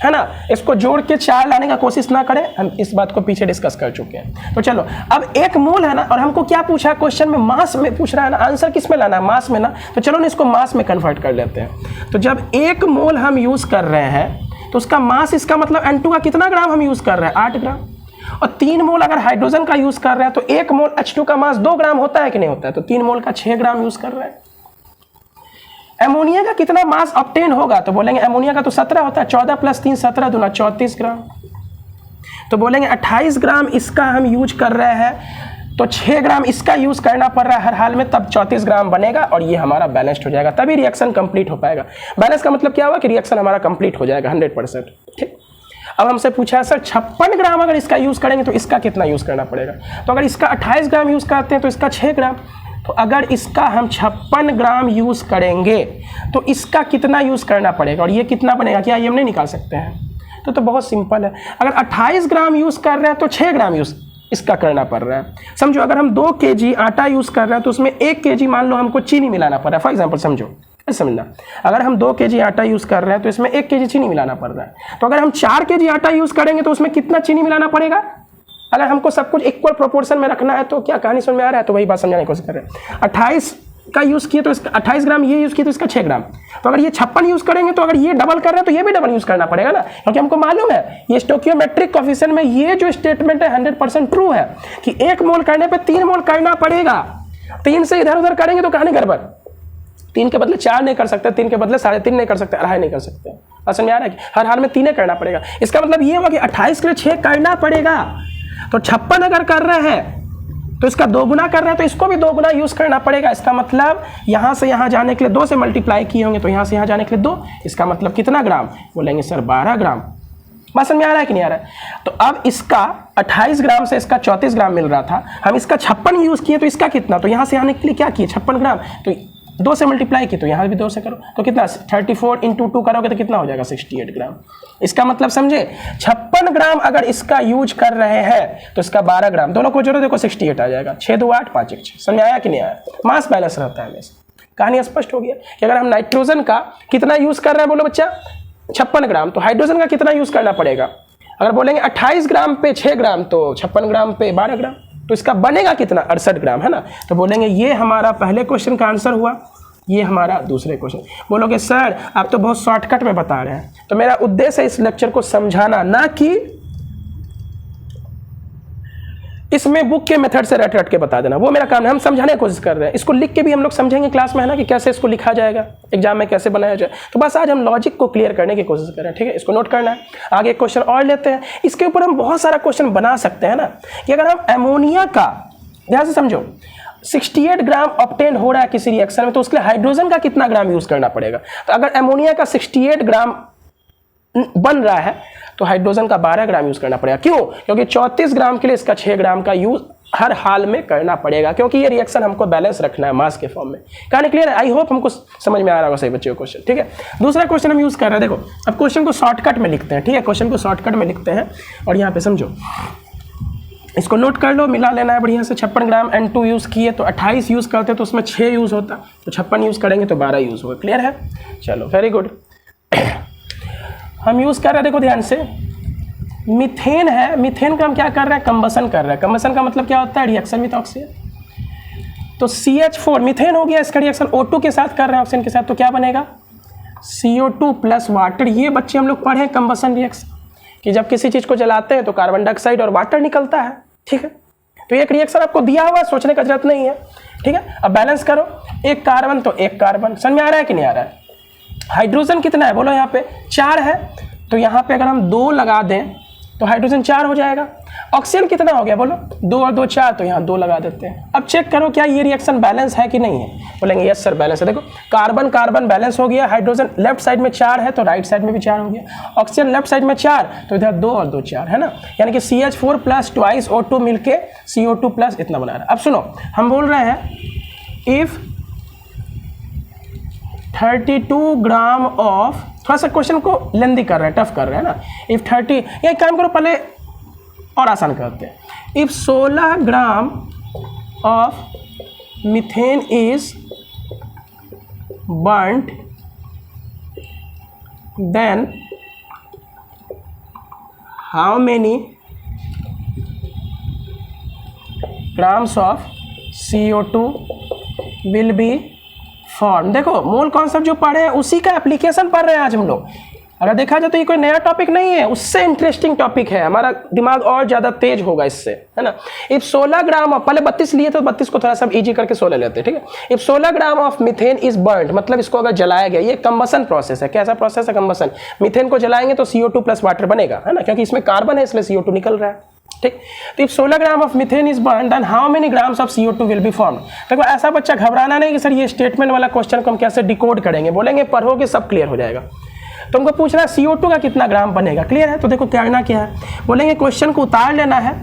है ना। इसको जोड़ के 4 लाने का कोशिश ना करें, हम इस बात को पीछे डिस्कस कर चुके हैं। तो चलो, अब 1 मोल है ना, और हमको क्या पूछा है क्वेश्चन में, मास में पूछ रहा है ना, आंसर किस में लाना है, मास में ना। तो चलो ना इसको मास में कन्वर्ट कर लेते हैं। तो जब 1 मोल हम यूज कर रहे हैं तो उसका मास, इसका मतलब N2 का कितना ग्राम हम यूज कर रहे हैं 8 ग्राम, और 3 मोल अगर हाइड्रोजन का यूज कर रहे हैं तो 1 मोल H2 का मास 2 ग्राम होता है कि नहीं होता है, तो 3 मोल का 6 ग्राम यूज कर रहे हैं। एमोनिया का कितना मास ऑब्टेन होगा, तो बोलेंगे एमोनिया का तो 17 होता है, 14 + 3 17 दूना 34 ग्राम। तो बोलेंगे 28 ग्राम इसका हम यूज कर रहे हैं, तो 6 ग्राम इसका यूज करना पड़ रहा है हर हाल में, तब 34 ग्राम बनेगा और ये हमारा बैलेंस्ड हो जाएगा, तभी रिएक्शन कंप्लीट हो पाएगा। बैलेंस का मतलब क्या हुआ कि रिएक्शन हमारा कंप्लीट हो जाएगा 100%। ठीक, अब हमसे पूछा है सर 56 ग्राम अगर इसका यूज करेंगे तो इसका कितना यूज करना पड़ेगा। तो अगर इसका 28 ग्राम यूज करते हैं तो इसका 6 ग्राम, तो अगर इसका हम 56 ग्राम यूज करेंगे तो इसका कितना यूज करना पड़ेगा और ये कितना बनेगा, क्या ये हम नहीं निकाल सकते हैं। तो बहुत सिंपल है, अगर 28 ग्राम यूज कर रहे हैं तो 6 ग्राम यूज इसका करना पड़ रहा है। समझो अगर हम 2 kg आटा यूज कर रहे हैं तो उसमें 1 kg मान लो हमको चीनी मिलाना पड़ रहा है। फॉर एग्जाम्पल समझो, समझना, अगर हम 2 kg आटा यूज कर रहे हैं तो इसमें 1 kg चीनी मिलाना पड़ रहा है। तो अगर हम 4 kg आटा यूज करेंगे तो उसमें कितना चीनी मिलाना पड़ेगा। अगर हमको सब कुछ इक्वल प्रोपोर्शन में रखना है तो क्या कहानी समझ में आ रहा है, तो वही बात समझाने की कोशिश कर रहे हैं। 28 का यूज किए तो इसका 28 ग्राम ये यूज किए तो इसका 6 ग्राम। तो अगर ये 56 यूज करेंगे तो अगर ये डबल कर रहे हैं तो ये भी डबल यूज करना पड़ेगा ना, क्योंकि हमको मालूम है ये स्टोकियोमेट्रिक कोएफिशिएंट में ये जो स्टेटमेंट है 100% ट्रू है कि 1 मोल करने पे 3 मोल करना पड़ेगा। 3 से इधर उधर करेंगे तो कहानी गड़बड़, 3 के बदले 4 नहीं कर सकते, 3 के बदले 3.5 नहीं कर सकते, 2.5 नहीं कर सकते। समझ में आ रहा है कि हर हाल में 3 करना पड़ेगा। इसका मतलब ये हुआ कि 28 के लिए 6 करना पड़ेगा। तो 56 अगर कर रहे हैं तो इसका 2 गुना कर रहे हैं तो इसको भी 2 गुना यूज करना पड़ेगा। इसका मतलब यहां से यहां जाने के लिए 2 से मल्टीप्लाई किए होंगे, तो यहां से यहां जाने के लिए 2, इसका मतलब कितना ग्राम, बोलेंगे सर 12 ग्राम। बात समझ में आ रहा है कि नहीं आ रहा है। तो अब इसका 28 ग्राम से इसका 34 ग्राम मिल रहा था, हम इसका 56 यूज किए तो इसका कितना, तो यहां से आने के लिए क्या किए 56 ग्राम, तो 2 से मल्टीप्लाई की तो यहाँ भी 2 से करो, तो कितना 34 × 2 करोगे तो कितना हो जाएगा 68 ग्राम। इसका मतलब समझे 56 ग्राम अगर इसका यूज कर रहे हैं तो इसका 12 ग्राम, दोनों को जोड़ो देखो 68 आ जाएगा, 6 2 8 5 1 6। समझ आया कि नहीं आया। मास बैलेंस रहता है हमेशा। कहानी स्पष्ट हो गया कि अगर हम नाइट्रोजन का कितना यूज कर रहे हैं, बोलो बच्चा 56 ग्राम, तो हाइड्रोजन का कितना यूज करना पड़ेगा। अगर बोलेंगे 28 ग्राम पे 6 ग्राम तो 56 ग्राम पे 12 ग्राम, तो इसका बनेगा कितना 68 ग्राम, है ना। तो बोलेंगे ये हमारा पहले क्वेश्चन का आंसर हुआ, ये हमारा दूसरे क्वेश्चन। बोलोगे सर आप तो बहुत शॉर्टकट में बता रहे हैं, तो मेरा उद्देश्य है इस लेक्चर को समझाना, ना कि इसमें बुक के मेथड से रट रट के बता देना, वो मेरा काम है। हम समझाने की कोशिश कर रहे हैं, इसको लिख के भी हम लोग समझेंगे क्लास में, है ना, कि कैसे इसको लिखा जाएगा, एग्जाम में कैसे बनाया जाए। तो बस आज हम लॉजिक को क्लियर करने की कोशिश कर रहे हैं, ठीक है। इसको नोट करना है। आगे क्वेश्चन और लेते हैं, इसके ऊपर हम बहुत सारा क्वेश्चन बना सकते हैं ना, कि अगर हम अमोनिया का, ध्यान से समझो, 68 ग्राम ऑब्टेन हो रहा है किसी रिएक्शन में, तो उसके लिए हाइड्रोजन का कितना ग्राम यूज करना पड़ेगा। तो अगर अमोनिया का 68 ग्राम बन रहा है तो हाइड्रोजन का 12 ग्राम यूज करना पड़ेगा। क्यों? क्योंकि 34 ग्राम के लिए इसका 6 ग्राम का यूज हर हाल में करना पड़ेगा, क्योंकि ये रिएक्शन हमको बैलेंस रखना है मास के फॉर्म में। कहानी क्लियर है? आई होप हमको समझ में आ रहा होगा सही बच्चों को क्वेश्चन, ठीक है। दूसरा क्वेश्चन हम यूज कर रहे हैं, देखो अब क्वेश्चन को शॉर्टकट में लिखते हैं, ठीक है। क्वेश्चन को शॉर्टकट में लिखते हैं और यहाँ पे समझो, इसको नोट कर लो, मिला लेना है बढ़िया से। 56 ग्राम N2 यूज़ किए तो 28 यूज़ करते तो उसमें 6 यूज़ होता, तो 56 यूज़ करेंगे तो 12 यूज़ होगा। क्लियर है? चलो वेरी गुड। हम यूज़ कर रहे हैं, देखो ध्यान से, मीथेन है। मीथेन का हम क्या कर रहे हैं? कंबसन कर रहे हैं। कंबसन का मतलब क्या होता है? Reaction with oxygen. तो CH4 मीथेन हो गया, इसका रिएक्शन O2 के साथ कर रहे हैं, ऑक्सीजन के साथ, तो क्या बनेगा? CO2 plus water. ये बच्चे हम लोग पढ़े कंबसन रिएक्शन कि जब किसी चीज़ को जलाते हैं तो कार्बन डाइऑक्साइड और वाटर निकलता है। ठीक है, तो एक रिएक्शन आपको दिया हुआ, सोचने का जरूरत नहीं है। ठीक है, अब बैलेंस करो, एक कार्बन तो एक कार्बन। समझ में आ रहा है कि नहीं आ रहा है? हाइड्रोजन कितना है बोलो? यहाँ पे 4 है, तो यहाँ पे अगर हम 2 लगा दें तो हाइड्रोजन 4 हो जाएगा। ऑक्सीजन कितना हो गया बोलो? 2 और 2 4, तो यहाँ 2 लगा देते हैं। अब चेक करो क्या ये रिएक्शन बैलेंस है कि नहीं है? बोलेंगे यस सर बैलेंस है। देखो कार्बन कार्बन बैलेंस हो गया, हाइड्रोजन लेफ्ट साइड में 4 है तो राइट साइड में भी 4 हो गया, ऑक्सीजन लेफ्ट साइड में 4 तो इधर 2 और 2 4 है ना, यानी कि CH4 प्लस ट्वाइस O2 मिलके CO2 प्लस इतना बना रहा है। अब सुनो, हम बोल रहे हैं इफ 32 ग्राम ऑफ, थोड़ा सा क्वेश्चन को लेंदी कर रहे हैं, टफ कर रहे हैं ना। इफ 30, ये काम करो पहले और आसान करते हैं। If 16 gram of methane is burned then how many grams of CO2 will be form. देखो मोल कॉन्सेप्ट जो पढ़े हैं उसी का एप्लीकेशन पढ़ रहे हैं आज हम लोग। अगर देखा जाए तो ये कोई नया टॉपिक नहीं है, उससे इंटरेस्टिंग टॉपिक है, हमारा दिमाग और ज़्यादा तेज होगा इससे, है ना। इफ 16 ग्राम ऑफ, पहले 32 लिए तो 32 को थोड़ा सा इजी करके 16 लेते हैं, ठीक है। If 16 gram of methane is burned, मतलब इसको अगर जलाया गया, ये कंबसन प्रोसेस है। कैसा प्रोसेस है? कंबसन। मीथेन को जलाएंगे तो CO2 प्लस वाटर बनेगा, है ना, क्योंकि इसमें कार्बन है इसलिए CO2 निकल रहा है, ठीक। तो if 16 gram of methane is burned then how many grams of CO2 will be formed. देखो ऐसा बच्चा घबराना नहीं कि सर ये स्टेटमेंट वाला क्वेश्चन को हम कैसे डिकोड करेंगे, बोलेंगे पढ़ोगे सब क्लियर हो जाएगा। तो हमको पूछ रहा है CO2 का कितना ग्राम बनेगा, क्लियर है। तो देखो करना क्या है, बोलेंगे क्वेश्चन को उतार लेना है।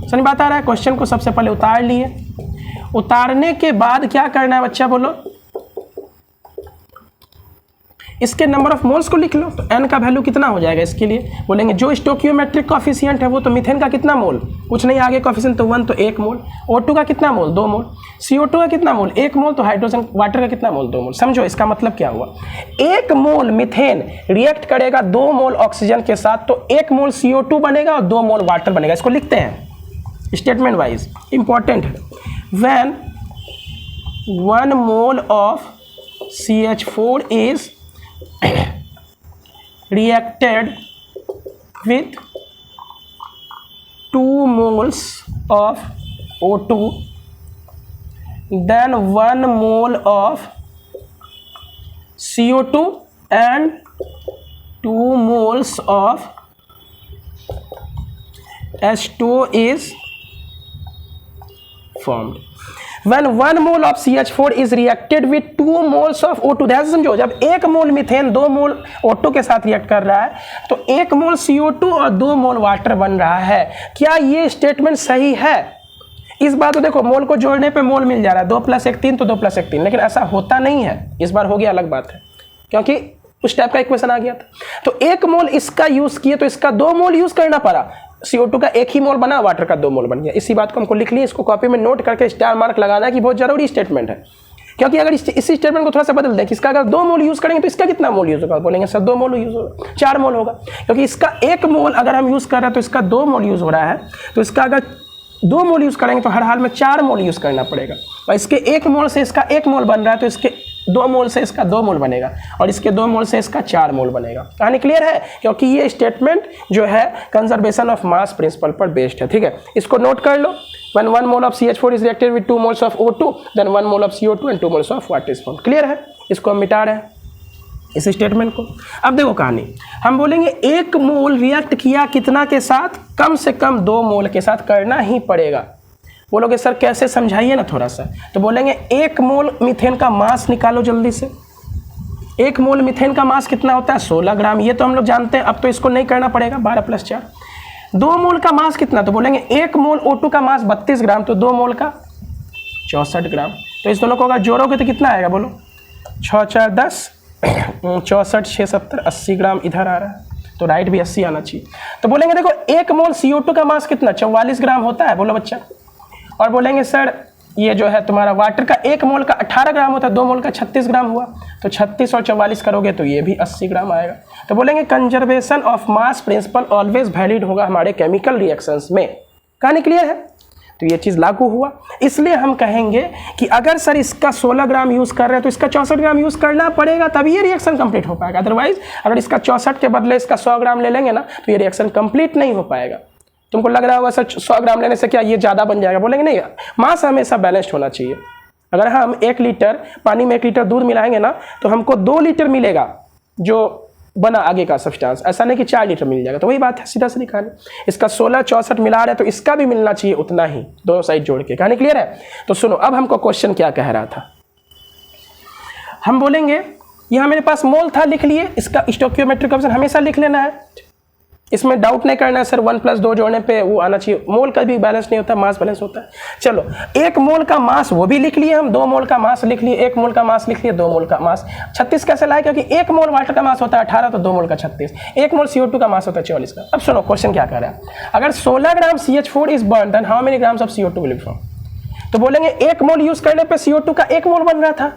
समझ बात आ रहा है? क्वेश्चन को सबसे पहले उतार लिए, उतारने के बाद क्या करना है बच्चा बोलो, इसके नंबर ऑफ मोल्स को लिख लो। तो n का वैल्यू कितना हो जाएगा इसके लिए, बोलेंगे जो स्टोकियोमेट्रिक कोफिशिएंट है वो, तो मीथेन का कितना मोल, कुछ नहीं आगे कोफिशिएंट तो 1, तो 1 मोल। O2 का कितना मोल, 2 मोल। CO2 का कितना मोल, 1 मोल। तो हाइड्रोजन वाटर का कितना मोल, 2 मोल। समझो इसका मतलब क्या हुआ, 1 मोल मीथेन रिएक्ट करेगा 2 मोल ऑक्सीजन के साथ, तो 1 मोल CO2 बनेगा और 2 मोल वाटर बनेगा। इसको लिखते हैं स्टेटमेंट वाइज, इंपॉर्टेंट है। When 1 mole of CH4 is reacted with 2 moles of O2 then 1 mole of CO2 and 2 moles of H2O is formed. When 1 mole of CH4 is reacted with 2 moles of O2, ध्यान से समझो, जब 1 मोल methane 2 मोल O2 के साथ react कर रहा है तो 1 मोल CO2 और 2 मोल वाटर बन रहा है। क्या ये स्टेटमेंट सही है? इस बार तो देखो मोल को जोड़ने पे मोल मिल जा रहा है, 2 + 1 3, तो 2 + 1 3, लेकिन ऐसा होता नहीं है। इस बार हो गया, अलग बात है, क्योंकि उस टाइप का इक्वेशन आ गया था। तो 1 मोल इसका यूज किए तो इसका 2 मोल यूज करना पड़ा। CO2 का 1 ही मोल बना, वाटर का 2 मोल बन गया। इसी बात को हमको लिख लिया, इसको कॉपी में नोट करके स्टार मार्क लगाना है कि बहुत जरूरी स्टेटमेंट है। क्योंकि अगर इसी स्टेटमेंट को थोड़ा सा बदल दें कि इसका अगर 2 मोल यूज करेंगे तो इसका कितना मोल यूज होगा, बोलेंगे सर 2 मोल यूज होगा, 4 मोल होगा। क्योंकि इसका 1 मोल अगर हम यूज कर रहे हैं तो इसका 2 मोल यूज हो रहा है, तो इसका अगर 2 मोल यूज करेंगे तो हर हाल में 4 मोल यूज करना पड़ेगा। और इसके 1 मोल से इसका 1 मोल बन रहा है, तो इसके 2 मोल से इसका 2 मोल बनेगा, और इसके 2 मोल से इसका 4 मोल बनेगा। कहानी क्लियर है? क्योंकि ये स्टेटमेंट जो है कंजर्वेशन ऑफ मास प्रिंसिपल पर बेस्ड है, ठीक है। इसको नोट कर लो। When 1 mole of CH4 is reacted with 2 moles of O2, then 1 mole of CO2 and 2 moles of water is formed. Clear है? इसको हम मिटा रहे हैं, इस स्टेटमेंट को। अब देखो कहानी, हम बोलेंगे 1 मोल रिएक्ट किया कितना के साथ, कम से कम 2 मोल के साथ करना ही पड़ेगा। बोलोगे सर कैसे, समझाइए ना थोड़ा सा। तो बोलेंगे 1 मोल मीथेन का मास निकालो जल्दी से। 1 मोल मीथेन का मास कितना होता है, 16 ग्राम। ये तो हम लोग जानते हैं, अब तो इसको नहीं करना पड़ेगा, 12 + 4। 2 मोल का मास कितना, तो बोलेंगे 1 मोल O2 का मास 32 ग्राम, तो 2 मोल का 64 ग्राम। तो इस दोनों को अगर जोड़ोगे तो कितना आएगा बोलो, 6 × 4 = 10, 64 × 6 = 70, 80 ग्राम इधर आ रहा है। तो राइट भी 80 आना चाहिए। तो बोलेंगे देखो 1 मोल CO2 का मास कितना 44 ग्राम होता है, बोलो बच्चा। और बोलेंगे सर ये जो है तुम्हारा वाटर का 1 मोल का 18 ग्राम होता है, 2 मोल का 36 ग्राम हुआ, तो 36 और 44 करोगे तो ये भी 80 ग्राम आएगा। तो बोलेंगे conservation of mass principle always valid होगा हमारे केमिकल रिएक्शंस में। कहानी क्लियर है? तो ये चीज़ लागू हुआ। इसलिए हम कहेंगे कि अगर सर इसका 16 ग्राम यूज़ कर रहे हैं तो इसका 64 ग्राम यूज़ करना पड़ेगा, तभी ये रिएक्शन कंप्लीट हो पाएगा। अदरवाइज अगर इसका 64 के बदले इसका 100 ग्राम ले लेंगे ना तो ये रिएक्शन कंप्लीट नहीं हो पाएगा। तुमको लग रहा होगा सर 100 ग्राम लेने से क्या ये ज़्यादा बन जाएगा, बोलेंगे नहीं, मास हमेशा बैलेंस्ड होना चाहिए। अगर हम 1 लीटर पानी में 1 लीटर दूध मिलाएंगे ना तो हमको 2 लीटर मिलेगा जो बना आगे का सब्सटेंस, ऐसा नहीं कि 4 लीटर मिल जाएगा। तो वही बात है, सीधा सीधी कहानी। इसका 16 64 मिला रहे तो इसका भी मिलना चाहिए उतना ही, दोनों साइड जोड़ के। कहानी क्लियर है? तो सुनो अब हमको क्वेश्चन क्या कह रहा था। हम बोलेंगे यहाँ मेरे पास मोल था, लिख लिए, इसका स्टोइकियोमेट्रिक कोएफिशिएंट हमेशा लिख लेना है, इसमें डाउट नहीं करना है सर 1 + 2 जोड़ने पे वो आना चाहिए। मोल का भी बैलेंस नहीं होता, मास बैलेंस होता है। चलो 1 मोल का मास वो भी लिख लिए हम, 2 मोल का मास लिख लिए, 1 मोल का मास लिख लिए, 2 मोल का मास। 36 कैसे लाए? क्योंकि 1 मोल वाटर का मास होता है 18, तो 2 मोल का 36। 1 मोल CO2 का मास होता है 44 का। अब सुनो क्वेश्चन क्या कह रहा है। अगर 16 gram CH4 is burn then how many grams of CO2 will be form? तो बोलेंगे 1 मोल यूज करने पे CO2 का 1 मोल बन रहा था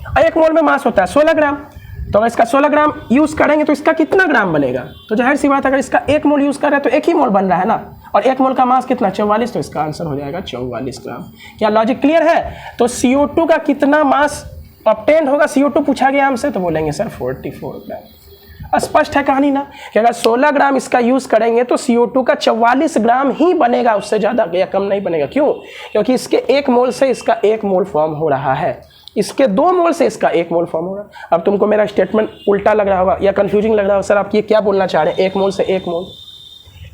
और 1 मोल में मास होता है 16 ग्राम। तो अगर इसका 16 ग्राम यूज करेंगे तो इसका कितना ग्राम बनेगा? तो जाहिर सी बात है अगर इसका 1 मोल यूज कर रहे हैं तो 1 ही मोल बन रहा है ना, और 1 मोल का मास कितना 44, तो इसका आंसर हो जाएगा 44 ग्राम। क्या लॉजिक क्लियर है? तो CO2 का कितना मास ऑब्टेन होगा, CO2 पूछा गया हमसे, तो बोलेंगे सर 44 ग्राम। स्पष्ट है कहानी ना कि अगर 16 ग्राम इसका यूज करेंगे तो CO2 का 44 ग्राम ही बनेगा, उससे ज़्यादा या कम नहीं बनेगा। क्यों? क्योंकि इसके 1 मोल से इसका 1 मोल फॉर्म हो रहा है, इसके 2 मोल से इसका 1 मोल फॉर्म होगा। अब तुमको मेरा स्टेटमेंट उल्टा लग रहा होगा या कंफ्यूजिंग लग रहा होगा, सर आप ये क्या बोलना चाह रहे हैं, 1 मोल से 1 मोल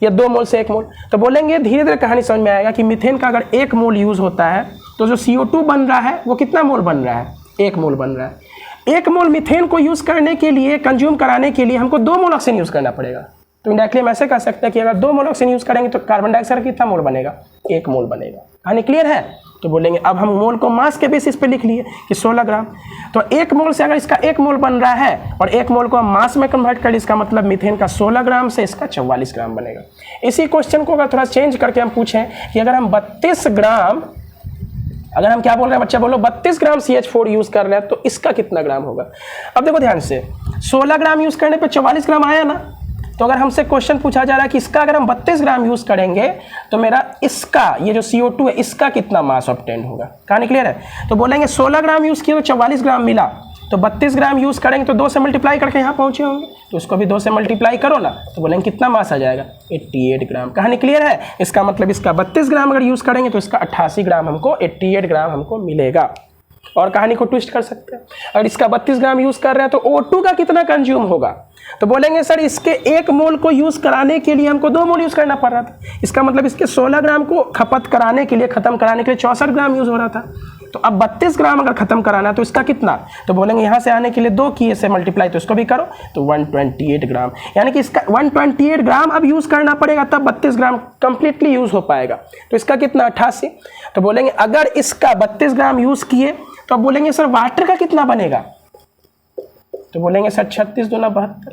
या 2 मोल से 1 मोल? तो बोलेंगे धीरे धीरे कहानी समझ में आएगा कि मीथेन का अगर 1 मोल यूज होता है तो जो CO2 बन रहा है वो कितना मोल बन रहा है? 1 मोल बन रहा है। 1 मोल मीथेन को यूज करने के लिए, कंज्यूम कराने के लिए हमको 2 मोल ऑक्सीजन यूज करना पड़ेगा। तो इंडायरेक्टली हम ऐसे कह सकते हैं कि अगर 2 मोल ऑक्सीजन यूज करेंगे तो कार्बन डाइऑक्साइड कितना मोल बनेगा? 1 मोल बनेगा। कहानी क्लियर है? तो बोलेंगे अब हम मोल को मास के बेसिस पे लिख लिए कि 16 ग्राम। तो 1 मोल से अगर इसका 1 मोल बन रहा है और 1 मोल को हम मास में कन्वर्ट कर, इसका मतलब मीथेन का 16 ग्राम से इसका 44 ग्राम बनेगा। इसी क्वेश्चन को अगर थोड़ा चेंज करके हम पूछें कि अगर हम 32 ग्राम, अगर हम क्या बोल रहे हैं बच्चा बोलो, 32 ग्राम CH4 यूज कर रहे हैं तो इसका कितना ग्राम होगा? अब देखो ध्यान से, 16 ग्राम यूज करने पे 44 ग्राम आया ना, तो अगर हमसे क्वेश्चन पूछा जा रहा है कि इसका अगर हम 32 ग्राम यूज करेंगे तो मेरा इसका ये जो CO2 है इसका कितना मास ऑब्टेन होगा। कहानी क्लियर है? तो बोलेंगे 16 ग्राम यूज किया तो 44 ग्राम मिला, तो 32 ग्राम यूज करेंगे तो 2 से मल्टीप्लाई करके यहाँ पहुंचे होंगे, तो उसको भी 2 से मल्टीप्लाई करो ना, तो बोलेंगे कितना मास आ जाएगा? 88 ग्राम। कहानी क्लियर है? इसका मतलब इसका 32 ग्राम अगर यूज करेंगे तो इसका 88 ग्राम हमको, 88 ग्राम हमको मिलेगा। और कहानी को ट्विस्ट कर सकते हैं, अगर इसका 32 ग्राम यूज कर रहे हैं तो O2 का कितना कंज्यूम होगा? तो बोलेंगे सर इसके 1 मोल को यूज कराने के लिए हमको 2 मोल यूज करना पड़ रहा था, इसका मतलब इसके 16 ग्राम को खपत कराने के लिए, खत्म कराने के लिए 64 ग्राम यूज हो रहा था। तो अब 32 ग्राम अगर खत्म कराना है तो इसका कितना? तो बोलेंगे यहाँ से आने के लिए 2 किए से मल्टीप्लाई, तो इसको भी करो तो 128 ग्राम, यानी कि इसका 128 ग्राम अब यूज करना पड़ेगा तब 32 ग्राम कंप्लीटली यूज हो पाएगा। तो इसका कितना? 88। तो बोलेंगे अगर इसका 32 ग्राम यूज किए तो अब बोलेंगे सर वाटर का कितना बनेगा? तो बोलेंगे सर 36 दूना 72,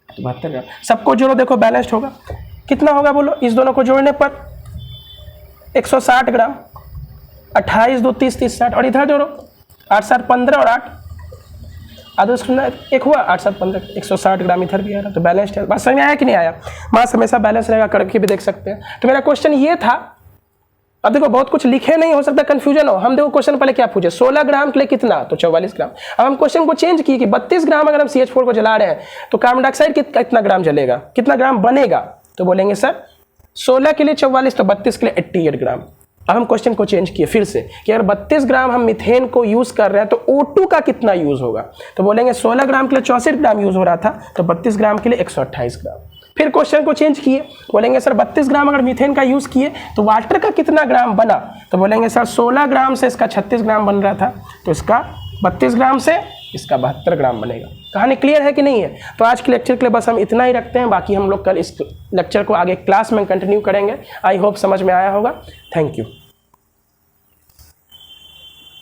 तो 72 ग्राम। सबको जोड़ो, देखो बैलेंस्ड होगा, कितना होगा बोलो? इस दोनों को जोड़ने पर 160 ग्राम, 28 2 30 30 60, और इधर जोड़ो 8 7 15 और 8 एक हुआ 8 7 15, 160 ग्राम इधर भी आ रहा, तो बैलेंस्ड है। बात समझ में आया कि नहीं आया? मास हमेशा बैलेंस रहेगा, करके भी देख सकते हैं। तो मेरा क्वेश्चन ये था। अब देखो बहुत कुछ लिखे नहीं, हो सकता कंफ्यूजन हो। हम देखो क्वेश्चन पहले क्या पूछे, 16 ग्राम के लिए कितना? तो 44 ग्राम। अब हम क्वेश्चन को चेंज किए कि 32 ग्राम अगर हम CH4 को जला रहे हैं तो कार्बन डाइऑक्साइड कितना ग्राम जलेगा, कितना ग्राम बनेगा? तो बोलेंगे सर 16 के लिए 44, तो 32 के लिए 88 ग्राम। अब हम क्वेश्चन को चेंज किए फिर से कि अगर 32 ग्राम हम मीथेन को यूज कर रहे हैं तो O2 का कितना यूज होगा? तो बोलेंगे 16 ग्राम के लिए 64 ग्राम यूज हो रहा था, तो 32 ग्राम के लिए 128 ग्राम। फिर क्वेश्चन को चेंज किए, बोलेंगे सर 32 ग्राम अगर मीथेन का यूज किए तो वाटर का कितना ग्राम बना? तो बोलेंगे सर 16 ग्राम से इसका 36 ग्राम बन रहा था, तो इसका 32 ग्राम से इसका 72 ग्राम बनेगा। कहानी क्लियर है कि नहीं है? तो आज के लेक्चर के लिए बस हम इतना ही रखते हैं, बाकी हम लोग कल इस लेक्चर को आगे क्लास में कंटिन्यू करेंगे। आई होप समझ में आया होगा। Thank you.